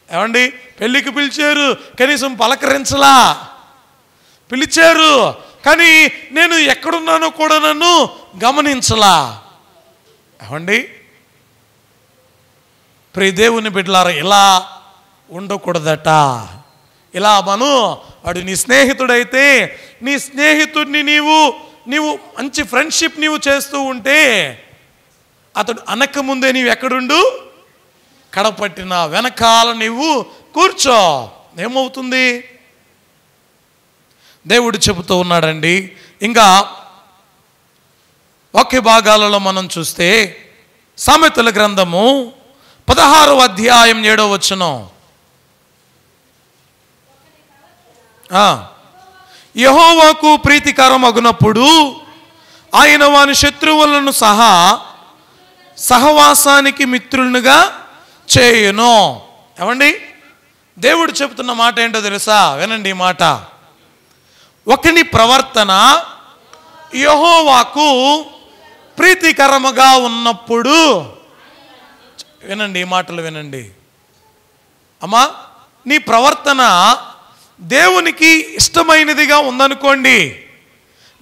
ఏమండి, పెళ్ళికి పిలిచారు, కనీసం పలకరించలా. పిలిచారు, కానీ నేను ఎక్కడున్నానో కూడా నన్ను గమనించలా. ఏమండి, ప్రియ దేవుని బిడ్డలారా, ఇలా ఉండకూడదట. ఇలా వాడు నీ స్నేహితుడైతే నీ స్నేహితుడిని నీవు నీవు మంచి ఫ్రెండ్షిప్ నీవు చేస్తూ ఉంటే అతడు అనక ముందే నీవు ఎక్కడుండు, కడపట్టిన వెనకాల నీవు కూర్చో. ఏమవుతుంది? దేవుడు చెబుతూ ఉన్నాడండి. ఇంకా వాక్య భాగాలలో మనం చూస్తే సామెతల గ్రంథము 16వ అధ్యాయం 7వ వచనం. యెహోవాకు ప్రీతికరమగునప్పుడు ఆయన వాని శత్రువులను సహవాసానికి మిత్రులుగా చేయును. ఏమండి, దేవుడు చెబుతున్న మాట ఏంటో తెలుసా? వినండి ఈ మాట. ఒకని ప్రవర్తన యెహోవాకు ప్రీతికరముగా ఉన్నప్పుడు, వినండి ఈ మాటలు వినండి అమ్మా, నీ ప్రవర్తన దేవునికి ఇష్టమైనదిగా ఉందనుకోండి,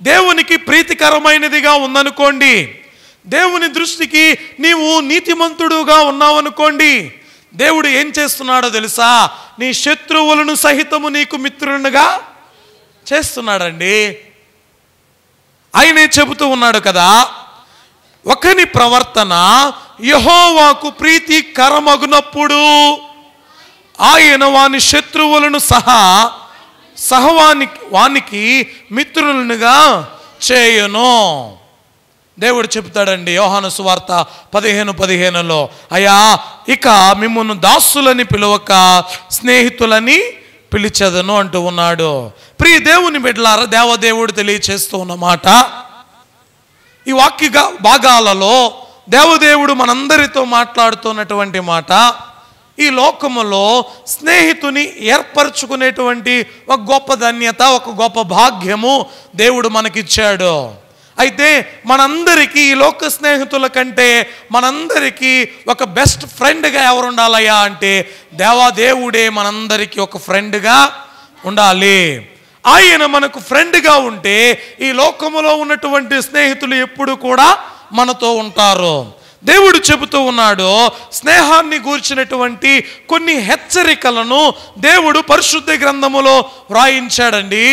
దేవునికి ప్రీతికరమైనదిగా ఉందనుకోండి, దేవుని దృష్టికి నీవు నీతిమంతుడుగా ఉన్నావనుకోండి, దేవుడు ఏం చేస్తున్నాడో తెలుసా? నీ శత్రువులను సహితము నీకు మిత్రునిగా చేస్తున్నాడండి. ఆయనే చెబుతూ ఉన్నాడు కదా, ఒకని ప్రవర్తన యెహోవాకు ప్రీతికరమగునప్పుడు ఆయన వాని శత్రువులను వానికి మిత్రులుగా చేయును. దేవుడు చెప్తాడండి యోహాను సువార్త 15:15లో, అయ్యా ఇక మిమ్మును దాసులని పిలువక స్నేహితులని పిలిచెదను అంటూ ఉన్నాడు. ప్రియ దేవుని బిడ్డలారా, దేవదేవుడు తెలియచేస్తూ ఉన్నమాట, ఈ వాక్య భాగాలలో దేవదేవుడు మనందరితో మాట్లాడుతున్నటువంటి మాట, ఈ లోకములో స్నేహితుని ఏర్పరచుకునేటువంటి ఒక గొప్ప ధన్యత, ఒక గొప్ప భాగ్యము దేవుడు మనకిచ్చాడు. అయితే మనందరికీ ఈ లోక స్నేహితుల కంటే మనందరికీ ఒక బెస్ట్ ఫ్రెండ్గా ఎవరు ఉండాలయ్యా అంటే దేవాదేవుడే మనందరికీ ఒక ఫ్రెండ్గా ఉండాలి. ఆయన మనకు ఫ్రెండ్గా ఉంటే ఈ లోకములో ఉన్నటువంటి స్నేహితులు ఎప్పుడు కూడా మనతో ఉంటారు. దేవుడు చెబుతూ ఉన్నాడు, స్నేహాన్ని గూర్చినటువంటి కొన్ని హెచ్చరికలను దేవుడు పరిశుద్ధ గ్రంథములో వ్రాయించాడండి.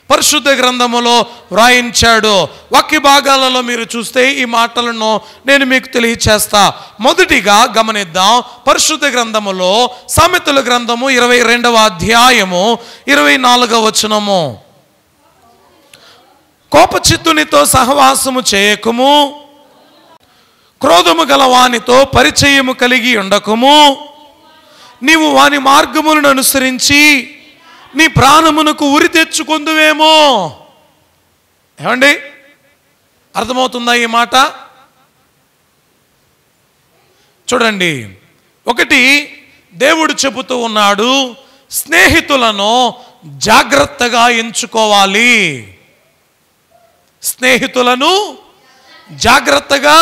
పరిశుద్ధ గ్రంథములో వ్రాయించాడు. వాక్య భాగాలలో మీరు చూస్తే ఈ మాటలను నేను మీకు తెలియచేస్తా. మొదటిగా గమనిద్దాం, పరిశుద్ధ గ్రంథములో సామెతల గ్రంథము 22వ అధ్యాయము 24వ వచనము. కోపచిత్తునితో సహవాసము చేయకుము, క్రోధము గల వానితో పరిచయము కలిగి ఉండకుము, నీవు వాని మార్గములను అనుసరించి నీ ప్రాణమునకు ఉరి తెచ్చుకొందువేమో. ఏమండి, అర్థమవుతుందా ఈ మాట? చూడండి, ఒకటి దేవుడు చెబుతూ ఉన్నాడు, స్నేహితులను జాగ్రత్తగా ఎంచుకోవాలి. స్నేహితులను జాగ్రత్తగా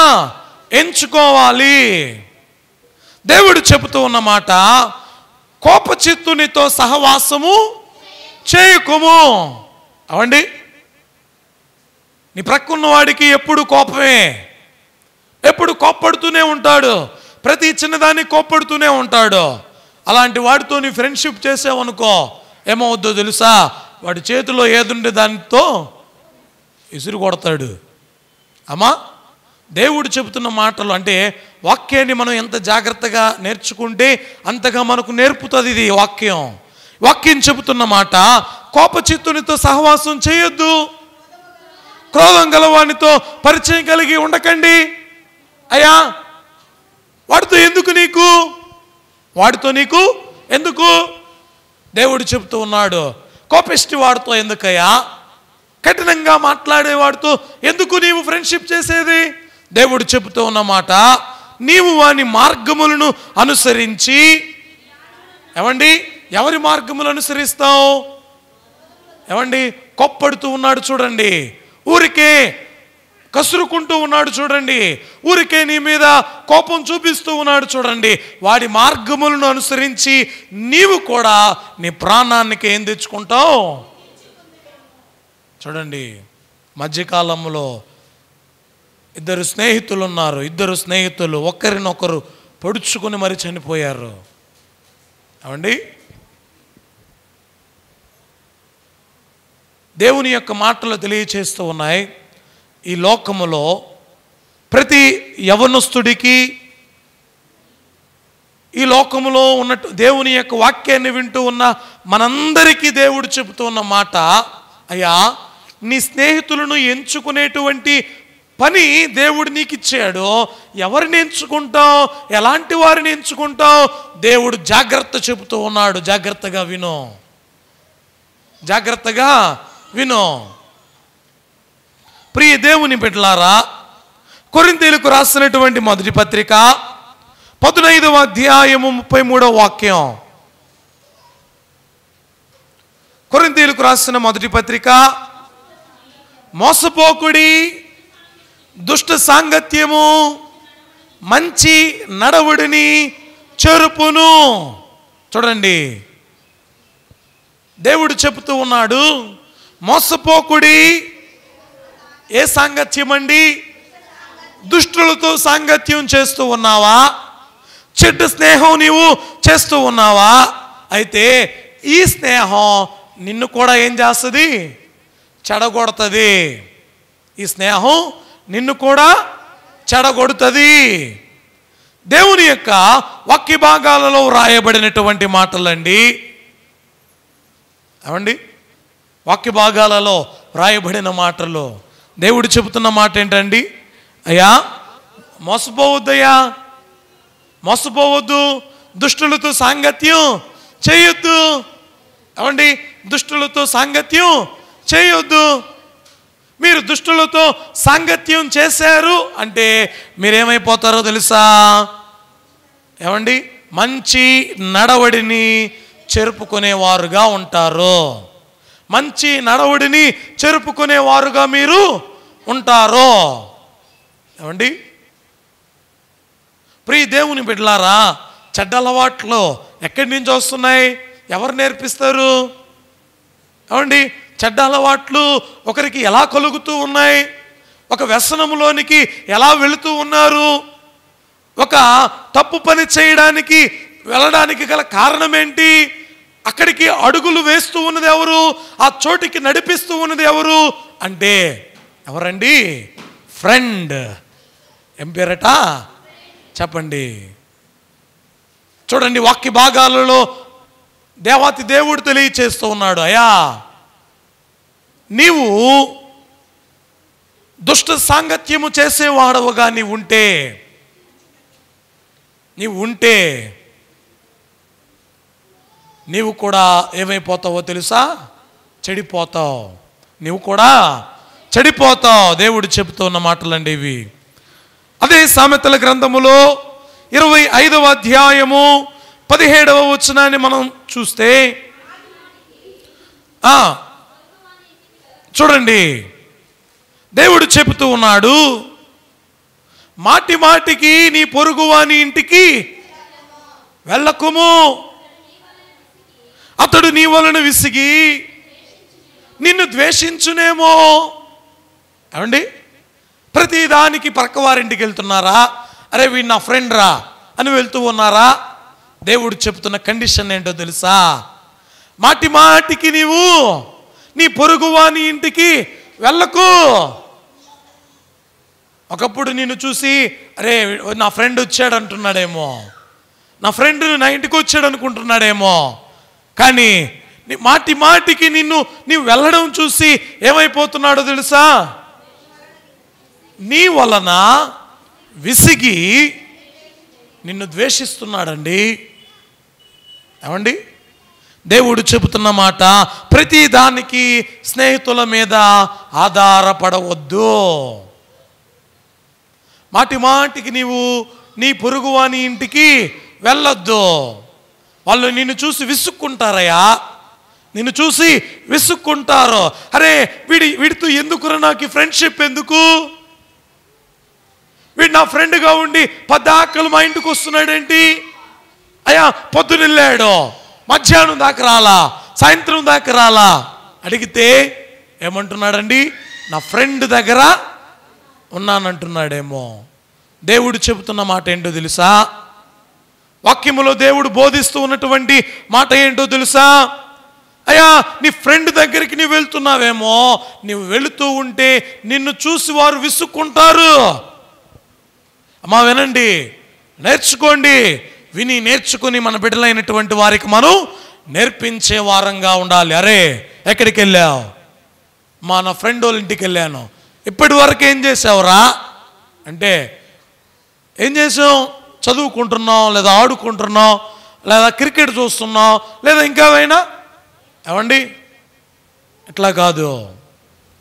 ఎంచుకోవాలి. దేవుడు చెబుతూ ఉన్నమాట, కోపచిత్తునితో సహవాసము చేయకుము. అవండి, నీ ప్రక్కన్న వాడికి ఎప్పుడు కోపమే, ఎప్పుడు కోప్పడుతూనే ఉంటాడు, ప్రతి చిన్నదాన్ని కోప్పడుతూనే ఉంటాడు. అలాంటి వాడితో నీ ఫ్రెండ్షిప్ చేసావనుకో, ఏమవుద్దో తెలుసా? వాడి చేతిలో ఏదుండే దానితో విసురు కొడతాడు. అమ్మా, దేవుడు చెబుతున్న మాటలు అంటే వాక్యాన్ని మనం ఎంత జాగ్రత్తగా నేర్చుకుంటే అంతగా మనకు నేర్పుతుంది ఇది వాక్యం. వాక్యం చెబుతున్న మాట, కోపచిత్తునితో సహవాసం చేయొద్దు, క్రోధం గలవానితో పరిచయం కలిగి ఉండకండి. అయ్యా, వాడితో ఎందుకు దేవుడు చెబుతూ ఉన్నాడు. కోపిష్టి వాడితో ఎందుకయ్యా, కఠినంగా మాట్లాడేవాడితో ఎందుకు నీవు ఫ్రెండ్షిప్ చేసేది? దేవుడు చెబుతూ ఉన్నమాట, నీవు వాని మార్గములను అనుసరించి. ఏమండి, ఎవరి మార్గములు అనుసరిస్తావు? ఏమండి, కోప్పడుతూ ఉన్నాడు చూడండి, ఊరికే కసురుకుంటూ ఉన్నాడు చూడండి, ఊరికే నీ మీద కోపం చూపిస్తూ ఉన్నాడు చూడండి, వాడి మార్గములను అనుసరించి నీవు కూడా నీ ప్రాణానికి ఏం తెచ్చుకుంటావు? చూడండి, మధ్యకాలంలో ఇద్దరు స్నేహితులు ఒకరినొకరు పొడుచుకుని మరి చనిపోయారు. ఏమండి, దేవుని యొక్క మాటలు తెలియచేస్తూ ఉన్నాయి. ఈ లోకములో ప్రతి యవనస్తుడికి, ఈ లోకములో ఉన్నట్టు దేవుని యొక్క వాక్యాన్ని వింటూ ఉన్న మనందరికీ దేవుడు చెబుతూ ఉన్న మాట, అయ్యా నీ స్నేహితులను ఎంచుకునేటువంటి పని దేవుడు నీకు ఇచ్చాడు. ఎవరిని ఎంచుకుంటావు, ఎలాంటి వారిని ఎంచుకుంటావు, దేవుడు జాగ్రత్త చెబుతూ ఉన్నాడు. జాగ్రత్తగా విను, జాగ్రత్తగా విను. ప్రియ దేవుని బిడ్డలారా, కొరింథీయులకు రాసినటువంటి మొదటి పత్రిక 15వ అధ్యాయము 33వ వాక్యం. కొరింథీయులకు రాసిన మొదటి పత్రిక, మోసపోకుడి, దుష్ట సాంగత్యము మంచి నడవడిని చెరుపును. చూడండి, దేవుడు చెబుతూ ఉన్నాడు, మోసపోకుడి. ఏ సాంగత్యం అండి? దుష్టులతో సాంగత్యం చేస్తూ ఉన్నావా? చెడ్డ స్నేహం నీవు చేస్తూ ఉన్నావా? అయితే ఈ స్నేహం నిన్ను కూడా ఏం చేస్తుంది? చెడగొడుతుంది. ఈ స్నేహం నిన్ను కూడా చెడగొడుతుంది. దేవుని యొక్క వాక్య భాగాలలో వ్రాయబడినటువంటి మాటలండి. ఏమండి, వాక్య భాగాలలో వ్రాయబడిన మాటలు దేవుడు చెబుతున్న మాట ఏంటండి? అయ్యా మోసపోవద్దయ్యా, మోసపోవద్దు, దుష్టులతో సాంగత్యం చేయొద్దు. ఏమండి, దుష్టులతో సాంగత్యం చేయొద్దు. మీరు దుష్టులతో సాంగత్యం చేశారు అంటే మీరేమైపోతారో తెలుసా? ఏమండి, మంచి నడవడిని చెరుపుకునేవారుగా ఉంటారు. మంచి నడవడిని చెరుపుకునేవారుగా మీరు ఉంటారు. ఏమండి, ప్రియ దేవుని బిడ్డలారా, చెడ్డ అలవాట్లు ఎక్కడి నుంచి వస్తున్నాయి? ఎవరు నేర్పిస్తారు? ఏమండి, చెడ్డ అలవాట్లు ఒకరికి ఎలా కలుగుతూ ఉన్నాయి? ఒక వ్యసనములోనికి ఎలా వెళుతూ ఉన్నారు? ఒక తప్పు పని చేయడానికి వెళ్ళడానికి గల కారణం ఏంటి? అక్కడికి అడుగులు వేస్తూ ఉన్నది ఎవరు? ఆ చోటికి నడిపిస్తూ ఉన్నది ఎవరు అంటే ఎవరండి? ఫ్రెండ్. ఏం పేరట చెప్పండి. చూడండి, వాక్య భాగాలలో దేవాతి దేవుడు తెలియచేస్తూ ఉన్నాడు, అయ్యా నీవు దుష్ట సాంగత్యము చేసేవాడవుగా నీవు ఉంటే నీవు కూడా ఏమైపోతావో తెలుసా? చెడిపోతావు. నీవు కూడా చెడిపోతావు. దేవుడు చెబుతున్న మాటలండి ఇవి. అదే సామెతల గ్రంథములో 25వ అధ్యాయము 17వ వచనాన్ని మనం చూస్తే చూడండి, దేవుడు చెబుతూ ఉన్నాడు, మాటి మాటికి నీ పొరుగువాని ఇంటికి వెళ్ళకుము, అతడు నీ వలన విసిగి నిన్ను ద్వేషించునేమో. ఏమండి, ప్రతిదానికి పక్కవారింటికి వెళ్తున్నారా? అరే వీడు నా ఫ్రెండ్ రా అని వెళ్తూ ఉన్నారా? దేవుడు చెప్తున్న కండిషన్ ఏంటో తెలుసా? మాటి మాటికి నీవు నీ పొరుగువాని ఇంటికి వెళ్ళకు. ఒకప్పుడు నిన్ను చూసి అరే నా ఫ్రెండ్ వచ్చాడు అంటున్నాడేమో, నా ఫ్రెండ్ నా ఇంటికి వచ్చాడు అనుకుంటున్నాడేమో. కానీ మాటి మాటికి నీవు వెళ్ళడం చూసి ఏమైపోతున్నాడో తెలుసా? నీ వలన విసిగి నిన్ను ద్వేషిస్తున్నాడండి. ఏమండి, దేవుడు చెబుతున్న మాట, ప్రతి దానికి స్నేహితుల మీద ఆధారపడవద్దు. మాటి మాటికి నీవు నీ పొరుగువాని ఇంటికి వెళ్ళొద్దు. వాళ్ళు నిన్ను చూసి విసుక్కుంటారయ్యా, నిన్ను చూసి విసుక్కుంటారు. అరే వీడితో ఎందుకురా నాకు ఫ్రెండ్షిప్ ఎందుకు? వీడు నా ఫ్రెండ్గా ఉండి పద్దాకలు మా ఇంటికి వస్తున్నాడేంటి? అయ్యా పొద్దునెళ్ళాడు, మధ్యాహ్నం దాకా రాలా, సాయంత్రం దాకా రాలా. అడిగితే ఏమంటున్నాడండి? నా ఫ్రెండ్ దగ్గర ఉన్నానంటున్నాడేమో. దేవుడు చెబుతున్న మాట ఏంటో తెలుసా? వాక్యములో దేవుడు బోధిస్తూ ఉన్నటువంటి మాట ఏంటో తెలుసా? అయ్యా నీ ఫ్రెండ్ దగ్గరికి నీవు వెళ్తున్నావేమో, నీవు వెళుతూ ఉంటే నిన్ను చూసి వారు విసుక్కుంటారు. అమ్మా వినండి, నేర్చుకోండి. విని నేర్చుకుని మన బిడ్డలైనటువంటి వారికి మనం నేర్పించే వారంగా ఉండాలి. అరే ఎక్కడికి వెళ్ళావు? నా ఫ్రెండ్ వాళ్ళ ఇంటికి వెళ్ళాను. ఇప్పటి వరకు ఏం చేసావురా అంటే, ఏం చేసావు? చదువుకుంటున్నావు, లేదా ఆడుకుంటున్నావు, లేదా క్రికెట్ చూస్తున్నావు, లేదా ఇంకేమైనా. ఏమండి ఇట్లా కాదు.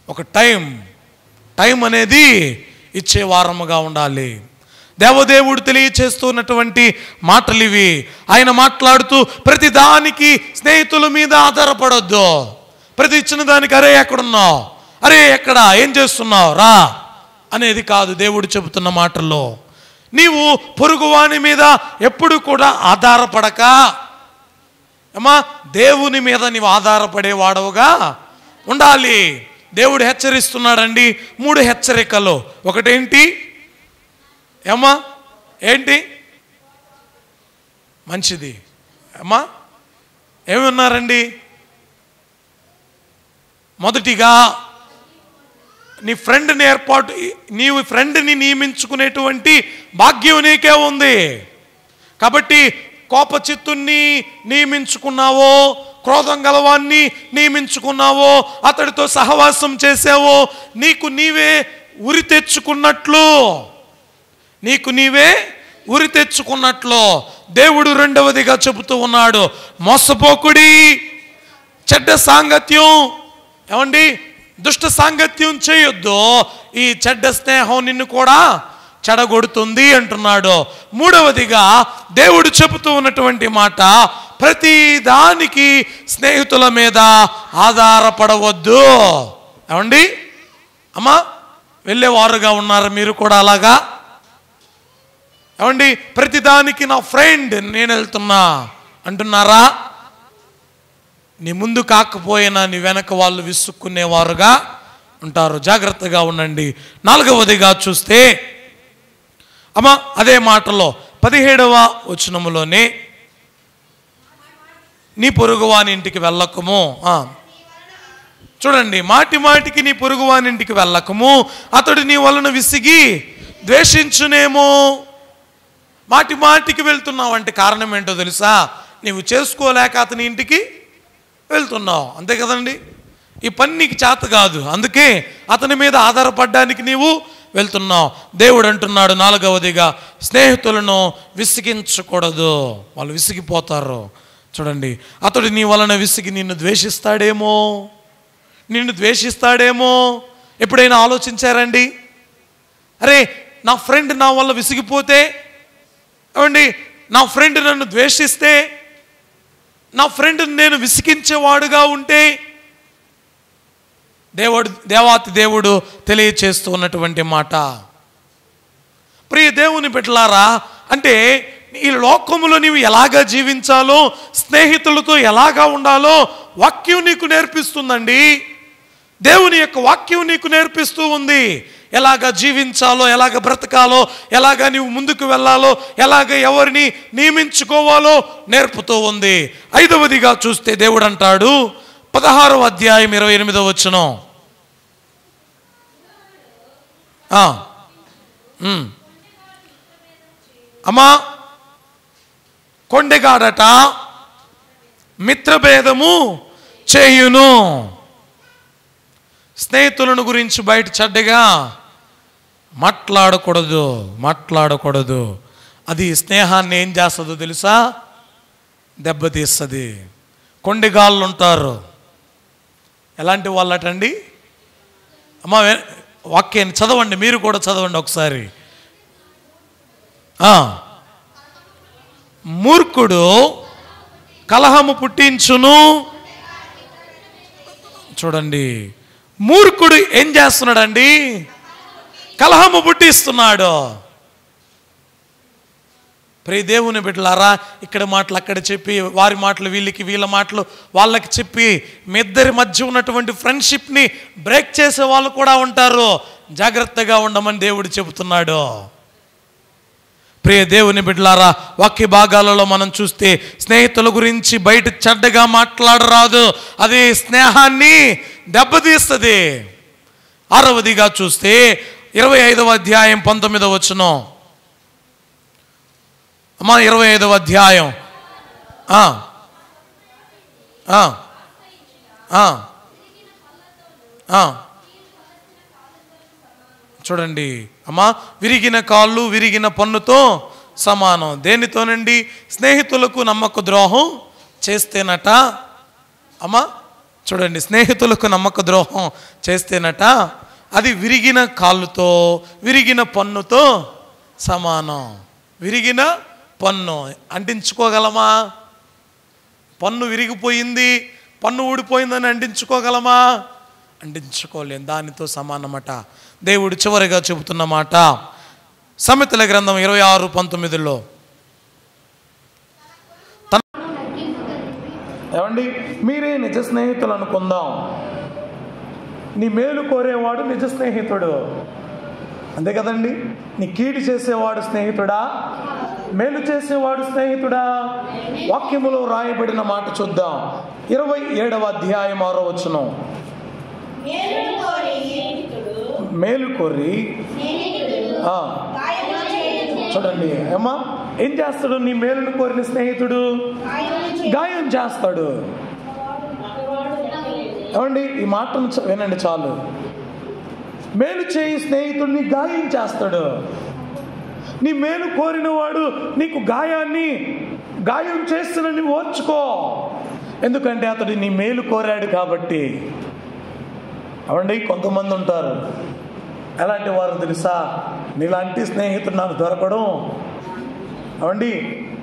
ఒక టైం అనేది ఇచ్చే వారముగా ఉండాలి. దేవదేవుడు తెలియచేస్తున్నటువంటి మాటలు ఇవి. ఆయన మాట్లాడుతూ ప్రతి దానికి స్నేహితుల మీద ఆధారపడొద్దు. ప్రతి ఇచ్చిన దానికి అరే ఎక్కడున్నావు, అరే ఎక్కడ, ఏం చేస్తున్నావు రా అనేది కాదు దేవుడు చెబుతున్న మాటల్లో. నీవు పొరుగువాని మీద ఎప్పుడు కూడా ఆధారపడక అమ్మా దేవుని మీద నీవు ఆధారపడేవాడవుగా ఉండాలి. దేవుడు హెచ్చరిస్తున్నాడండి. 3 హెచ్చరికలు. ఒకటేంటి ఏమ్మా? ఏంటి? మంచిది అమ్మా. ఏమన్నారండి? మొదటిగా నీ ఫ్రెండ్ని నీవు ఫ్రెండ్ని నియమించుకునేటువంటి భాగ్యం నీకే ఉంది. కాబట్టి కోపచిత్తుని నియమించుకున్నావో, క్రోధం గలవాన్ని నియమించుకున్నావో, అతడితో సహవాసం చేసావో, నీకు నీవే ఉరి తెచ్చుకున్నట్లు దేవుడు రెండవదిగా చెబుతూ ఉన్నాడు. మోసపోకుడి, చెడ్డ సాంగత్యం, ఏమండి దుష్ట సాంగత్యం చేయొద్దు. ఈ చెడ్డ స్నేహం నిన్ను కూడా చెడగొడుతుంది అంటున్నాడు. మూడవదిగా దేవుడు చెబుతూ ఉన్నటువంటి మాట, ప్రతి దానికి స్నేహితుల మీద ఆధారపడవద్దు. ఏమండి అమ్మా వెళ్ళేవారుగా ఉన్నారు మీరు కూడా అలాగా? ఏమండి ప్రతిదానికి నా ఫ్రెండ్ నేను వెళ్తున్నా అంటున్నారా? నీ ముందు కాకపోయినా నీ వెనక వాళ్ళు విసుక్కునేవారుగా ఉంటారు. జాగ్రత్తగా ఉండండి. 4వదిగా చూస్తే అమ్మా అదే మాటలో 17వ వచనములోనే నీ పొరుగువాని ఇంటికి వెళ్ళకము. చూడండి, మాటికి నీ పొరుగువాని ఇంటికి వెళ్ళకము, అతడు నీ వలన విసిగి ద్వేషించునేమో. మాటికి వెళ్తున్నావు అంటే కారణం ఏంటో తెలుసా? నీవు చేసుకోలేక అతని ఇంటికి వెళ్తున్నావు, అంతే కదండి. ఈ పని నీకు చేత కాదు, అందుకే అతని మీద ఆధారపడడానికి నీవు వెళ్తున్నావు. దేవుడు అంటున్నాడు 4వదిగా, స్నేహితులను విసిగించకూడదు, వాళ్ళు విసిగిపోతారు. చూడండి, అతడు నీ వలన విసిగి నిన్ను ద్వేషిస్తాడేమో. ఎప్పుడైనా ఆలోచించారండి? అరే నా ఫ్రెండ్ నా వల్ల విసిగిపోతే, ఏమండి నా ఫ్రెండ్ నన్ను ద్వేషిస్తే, నా ఫ్రెండ్ నేను విసిగించేవాడుగా ఉంటే, దేవాతి దేవుడు తెలియచేస్తూ ఉన్నటువంటి మాట. ప్రియ దేవుని బిడ్డలారా, అంటే ఈ లోకములో నీవు ఎలాగా జీవించాలో, స్నేహితులతో ఎలాగా ఉండాలో వాక్యం నీకు నేర్పిస్తుందండి. దేవుని యొక్క వాక్యం నీకు నేర్పిస్తూ ఉంది. ఎలాగ జీవించాలో, ఎలాగ బ్రతకాలో, ఎలాగ నీవు ముందుకు వెళ్ళాలో, ఎలాగ ఎవరిని నియమించుకోవాలో నేర్పుతూ ఉంది. 5వదిగా చూస్తే దేవుడు అంటాడు 16వ అధ్యాయం 28వ వచనం. అమ్మా కొండెగాడట మిత్రభేదము చేయును. స్నేహితులను గురించి బయట చెడ్డగా మాట్లాడకూడదు. అది స్నేహాన్ని ఏం చేస్తుందో తెలుసా? దెబ్బతీస్తుంది. కొండెగాళ్ళు ఉంటారు. ఎలాంటి వాళ్ళటండి? అమ్మ వాక్యాన్ని చదవండి, మీరు కూడా చదవండి ఒకసారి. మూర్ఖుడు కలహము పుట్టించును. చూడండి, మూర్ఖుడు ఏం చేస్తున్నాడండి? కలహము పుట్టిస్తున్నాడు. ప్రియ దేవుని బిడ్డలారా, ఇక్కడ మాటలు అక్కడ చెప్పి, వారి మాటలు వీళ్ళకి, వీళ్ళ మాటలు వాళ్ళకి చెప్పి, మీ ఇద్దరి మధ్య ఉన్నటువంటి ఫ్రెండ్షిప్ని బ్రేక్ చేసే వాళ్ళు కూడా ఉంటారు. జాగ్రత్తగా ఉండమని దేవుడు చెబుతున్నాడు. ప్రియ దేవుని బిడ్డలారా, వాక్య భాగాలలో మనం చూస్తే స్నేహితుల గురించి బయట చెడ్డగా మాట్లాడరాదు, అది స్నేహాన్ని దెబ్బతీస్తుంది. 6వదిగా చూస్తే 25వ అధ్యాయం 19వ వచనం. అమ్మా 25వ అధ్యాయం చూడండి అమ్మా, విరిగిన కాళ్ళు విరిగిన పన్నుతో సమానం. దేనితోనండి? స్నేహితులకు నమ్మక ద్రోహం చేస్తేనట. అమ్మా చూడండి, స్నేహితులకు నమ్మక ద్రోహం చేస్తేనట అది విరిగిన కాళ్ళుతో విరిగిన పన్నుతో సమానం. విరిగిన పన్ను అంటించుకోగలమా? పన్ను విరిగిపోయింది, పన్ను ఊడిపోయిందని అంటించుకోగలమా? అంటించుకోలేం. దానితో సమానమట. దేవుడు చివరిగా చెబుతున్న మాట సామెతల గ్రంథం 26:19లో, ఏమండి, మీరే నిజ స్నేహితులు అనుకుందాం. నీ మేలు కోరేవాడు నిజ స్నేహితుడు, అంతే కదండి. నీ కీడు చేసేవాడు స్నేహితుడా, మేలు చేసేవాడు స్నేహితుడా? వాక్యములో రాయబడిన మాట చూద్దాం. 27వ అధ్యాయం 6వ వచనం. మేలు కోరి చూడండి అమ్మా, ఏం చేస్తాడు? నీ మేలును కోరిన స్నేహితుడు గాయం చేస్తాడు. ఏమండి, ఈ మాటను వినండి చాలు. మేలు చేయి స్నేహితుడిని గాయం చేస్తాడు. నీ మేలు కోరిన వాడు నీకు గాయం చేస్తున్నని ఓర్చుకో. ఎందుకంటే అతడు నీ మేలు కోరాడు కాబట్టి. అవండి, కొంతమంది ఉంటారు, ఎలాంటి వారు తెలుసా? నీలాంటి స్నేహితుడు నాకు దొరకడం. అవండి,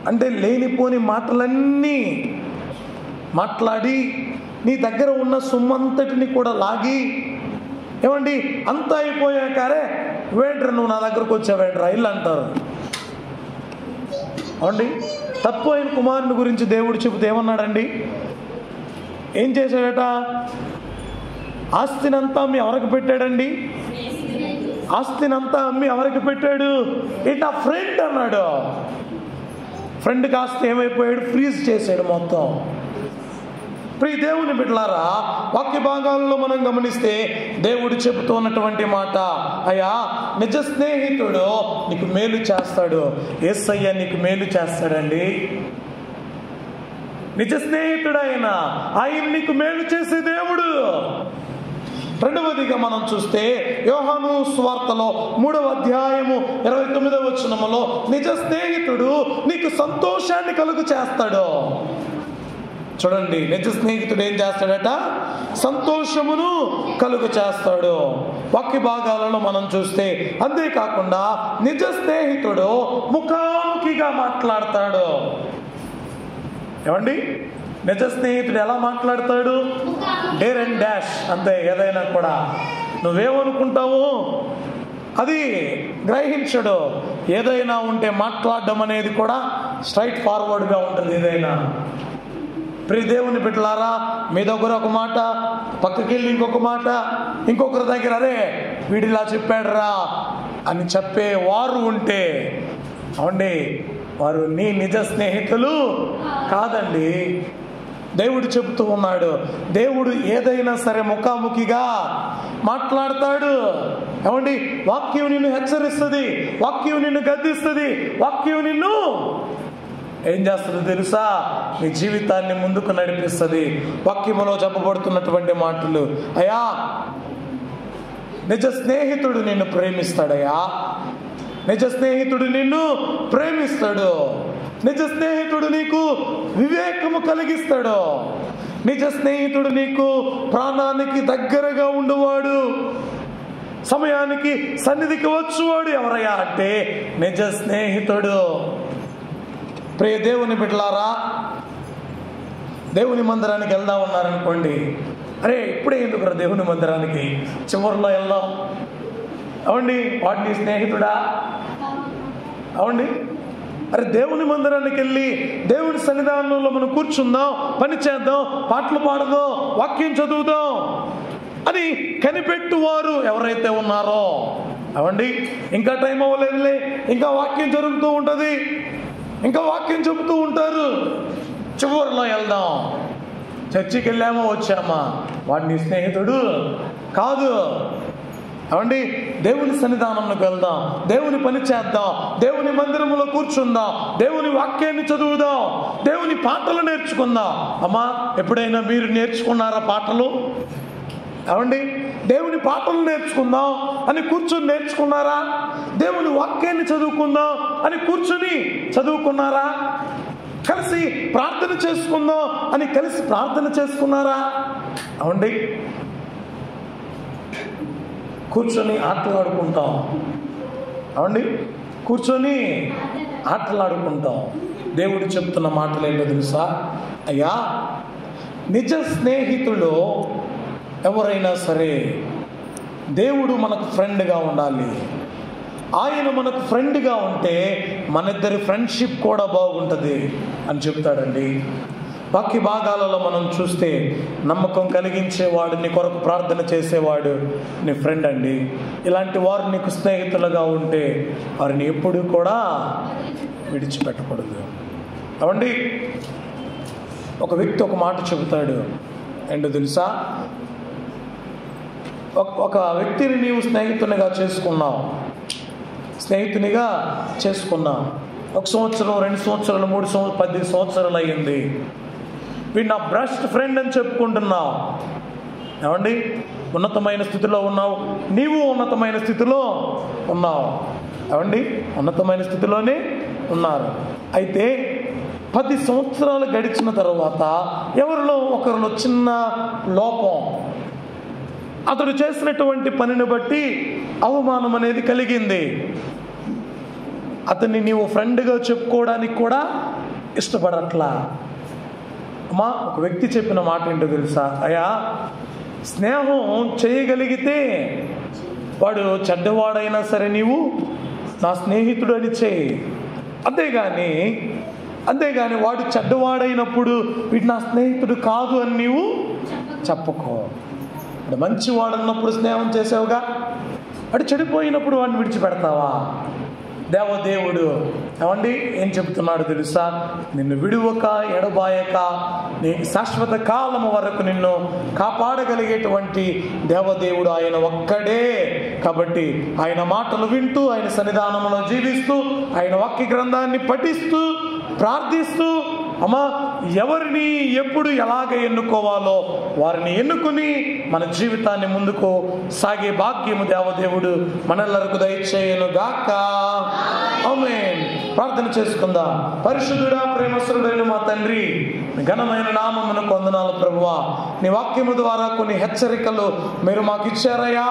అంటే లేనిపోని మాటలన్నీ మాట్లాడి నీ దగ్గర ఉన్న సొమ్మంతటిని కూడా లాగి, ఏమండి, అంతా అయిపోయాకరే వేడ్రా నువ్వు నా దగ్గరకు వచ్చావేడ్రా ఇల్లు అంటారు. అవండి, తప్పు అయిన కుమారుని గురించి దేవుడు చెబితే ఏమన్నాడండి? ఏం చేశాడట? ఆస్తినంతా అమ్మి ఎవరికి పెట్టాడండి? ఆస్తినంతా అమ్మి ఎవరికి పెట్టాడు? ఇట్లా ఫ్రెండ్ అన్నాడు. ఫ్రెండ్ కాస్త ఏమైపోయాడు? ఫ్రీజ్ చేశాడు మొత్తం. ప్రియ దేవుని బిడ్డలారా, వాక్య భాగాలలో మనం గమనిస్తే దేవుడు చెబుతూ ఉన్నటువంటి మాట, అయ్యా నిజ స్నేహితుడు నీకు మేలు చేస్తాడు. యేసయ్య నీకు మేలు చేస్తాడండి. నిజ స్నేహితుడు ఆయన నీకు మేలు చేసే దేవుడు. రెండవదిగా మనం చూస్తే యోహాను సువార్తలో 3వ అధ్యాయము 29వ వచనములో నిజ స్నేహితుడు నీకు సంతోషాన్ని కలుగు చేస్తాడు. చూడండి, నిజ స్నేహితుడు ఏం చేస్తాడట? సంతోషమును కలుగు చేస్తాడు. వాక్య భాగాలలో మనం చూస్తే అంతేకాకుండా నిజ స్నేహితుడు ముఖాముఖిగా మాట్లాడతాడు. ఏమండి, నిజ స్నేహితుడు ఎలా మాట్లాడతాడు? డేర్ అండ్ డాష్, అంతే. ఏదైనా కూడా నువ్వేమనుకుంటావు అది గ్రహించడు. ఏదైనా ఉంటే మాట్లాడడం అనేది కూడా స్ట్రైట్ ఫార్వర్డ్గా ఉంటుంది. ఏదైనా ప్రియ దేవుని బిడ్డలారా, మీ దగ్గర ఒక మాట, పక్కకి వెళ్ళి ఇంకొక మాట, ఇంకొకరి దగ్గర అరే వీడిలా చెప్పాడురా అని చెప్పే వారు ఉంటే, అవండి, వారు నీ నిజ స్నేహితులు కాదండి. దేవుడు చెబుతూ ఉన్నాడు, దేవుడు ఏదైనా సరే ముఖాముఖిగా మాట్లాడతాడు. ఏమండి, వాక్యం నిన్ను హెచ్చరిస్తుంది, వాక్యం నిన్ను గద్దిస్తుంది, వాక్యం నిన్ను ఏం చేస్తుందో తెలుసా? నీ జీవితాన్ని ముందుకు నడిపిస్తుంది. వాక్యములో చెప్పబడుతున్నటువంటి మాటలు, అయ్యా నిజ స్నేహితుడు నిన్ను ప్రేమిస్తాడయ్యా, నిజ స్నేహితుడు నిన్ను ప్రేమిస్తాడు, నిజ స్నేహితుడు నీకు వివేకము కలిగిస్తాడు, నిజ స్నేహితుడు నీకు ప్రాణానికి దగ్గరగా ఉండేవాడు, సమయానికి సన్నిధికి వచ్చేవాడు ఎవరయ్యా అంటే నిజ స్నేహితుడు. ప్రియ దేవుని బిడ్డలారా, దేవుని మందిరానికి వెళ్దాం ఉన్నారనుకోండి, అరే ఇప్పుడే ఎందుకురా దేవుని మందిరానికి, చివరిలో వెళ్దాం. అవండి, వాడు నీ స్నేహితుడా? అవండి, అరే దేవుని మందిరానికి వెళ్ళి దేవుని సన్నిధానంలో మనం కూర్చుందాం, పని చేద్దాం, పాటలు పాడదాం, వాక్యం చదువుదాం అని కనిపెట్టువారు ఎవరైతే ఉన్నారో అవండి ఇంకా టైం అవ్వలేదులే, ఇంకా వాక్యం జరుగుతూ ఉంటుంది, ఇంకా వాక్యం చెబుతూ ఉంటారు, చివరిలో వెళ్దాం. చర్చికి వెళ్ళామా వచ్చామా, వాడు నీ స్నేహితుడు కాదు. అవండి దేవుని సన్నిధానంలోకి వెళ్దాం, దేవుని పని చేద్దాం, దేవుని మందిరంలో కూర్చుందాం, దేవుని వాక్యాన్ని చదువుదాం, దేవుని పాటలు నేర్చుకుందాం. అమ్మా ఎప్పుడైనా మీరు నేర్చుకున్నారా పాటలు? అవండి దేవుని పాటలు నేర్చుకుందాం అని కూర్చొని నేర్చుకున్నారా? దేవుని వాక్యాన్ని చదువుకుందాం అని కూర్చొని చదువుకున్నారా? కలిసి ప్రార్థన చేసుకుందాం అని కలిసి ప్రార్థన చేసుకున్నారా? అవండి కూర్చొని ఆటలాడుకుంటాం. అవండి కూర్చొని ఆటలాడుకుంటాం. దేవుడు చెప్తున్న మాటలు ఏంటో తెలుసా? అయ్యా, నిజ స్నేహితులు ఎవరైనా సరే దేవుడు మనకు ఫ్రెండ్గా ఉండాలి. ఆయన మనకు ఫ్రెండ్గా ఉంటే మన ఇద్దరి ఫ్రెండ్షిప్ కూడా బాగుంటుంది అని చెప్తాడండి. వాక్య భాగాలలో మనం చూస్తే నమ్మకం కలిగించేవాడు, నీ కొరకు ప్రార్థన చేసేవాడు నీ ఫ్రెండ్ అండి. ఇలాంటి వారు నీకు స్నేహితులుగా ఉంటే వారిని ఎప్పుడూ కూడా విడిచిపెట్టకూడదు. అవండి ఒక వ్యక్తి ఒక మాట చెబుతాడు, ఏంటో తెలుసా? ఒక వ్యక్తిని నీవు స్నేహితునిగా చేసుకున్నావు, స్నేహితునిగా చేసుకున్నావు. 1 సంవత్సరం, 2 సంవత్సరాలు, 3 సంవత్సరాలు, 10 సంవత్సరాలు అయ్యింది. వీడు నా బెస్ట్ ఫ్రెండ్ అని చెప్పుకుంటున్నావు. ఏమండి ఉన్నతమైన స్థితిలో ఉన్నావు, నీవు ఉన్నతమైన స్థితిలో ఉన్నావు. ఏమండి ఉన్నతమైన స్థితిలోనే ఉన్నారు. అయితే 10 సంవత్సరాలు గడిచిన తర్వాత ఎవరిలో ఒకరిలో చిన్న లోపం, అతడు చేసినటువంటి పనిని బట్టి అవమానం అనేది కలిగింది. అతన్ని నీవు ఫ్రెండ్గా చెప్పుకోవడానికి కూడా ఇష్టపడట్లా. అమ్మా ఒక వ్యక్తి చెప్పిన మాట ఏంటో తెలుసా? అయ్యా, స్నేహం చేయగలిగితే వాడు చెడ్డవాడైనా సరే నీవు నా స్నేహితుడు అని చేయి. అంతేగాని వాడు చెడ్డవాడైనప్పుడు వీడు నా స్నేహితుడు కాదు అని నీవు చెప్పుకో. మంచివాడు అన్నప్పుడు స్నేహం చేసావుగా, అటు చెడిపోయినప్పుడు వాడిని విడిచిపెడతావా? దేవదేవుడు ఏమండి ఏం చెబుతున్నాడు తెలుసా? నిన్ను విడువక ఎడబాయక నీ శాశ్వత కాలం వరకు నిన్ను కాపాడగలిగేటువంటి దేవదేవుడు ఆయన ఒక్కడే. కాబట్టి ఆయన మాటలు వింటూ, ఆయన సన్నిధానంలో జీవిస్తూ, ఆయన వాక్య గ్రంథాన్ని పఠిస్తూ, ప్రార్థిస్తూ, అమ్మా ఎవరిని ఎప్పుడు ఎలాగ ఎన్నుకోవాలో వారిని ఎన్నుకుని మన జీవితాన్ని ముందుకు సాగే భాగ్యము దేవదేవుడు మనెల్లరకు దయచేయును గాక. ఆమేన్. ప్రార్థన చేసుకుందాం. పరిశుద్ధుడా, ప్రేమస్వరుడైన మా తండ్రి, ఘనమైన నామమునకు వందనాలు ప్రభువా. నీ వాక్యము ద్వారా కొన్ని హెచ్చరికలు మీరు మాకు ఇచ్చారయ్యా,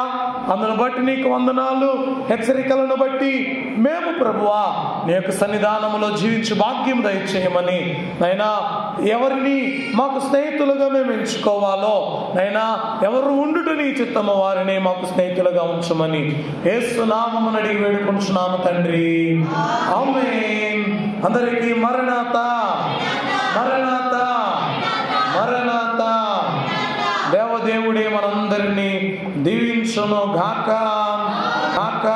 అందును బట్టి నీకు వందనాలు. హెచ్చరికలను బట్టి మేము ప్రభువా నీ యొక్క సన్నిధానములో జీవించు భాగ్యం దయచేయమని నైనా, ఎవరిని మాకు స్నేహితులుగా మేము ఎంచుకోవాలో నైనా, ఎవరు ఉండుట నీ చిత్తము వారిని మాకు స్నేహితులుగా ఉంచమని యేసు నామమున అడిగి వేడుకుంటున్నాము తండ్రి. ఆమేన్. అందరికీ మరణాత మరణాత మరణాత. దేవదేవుడే మనందరినీ దీవించును గాక గాక.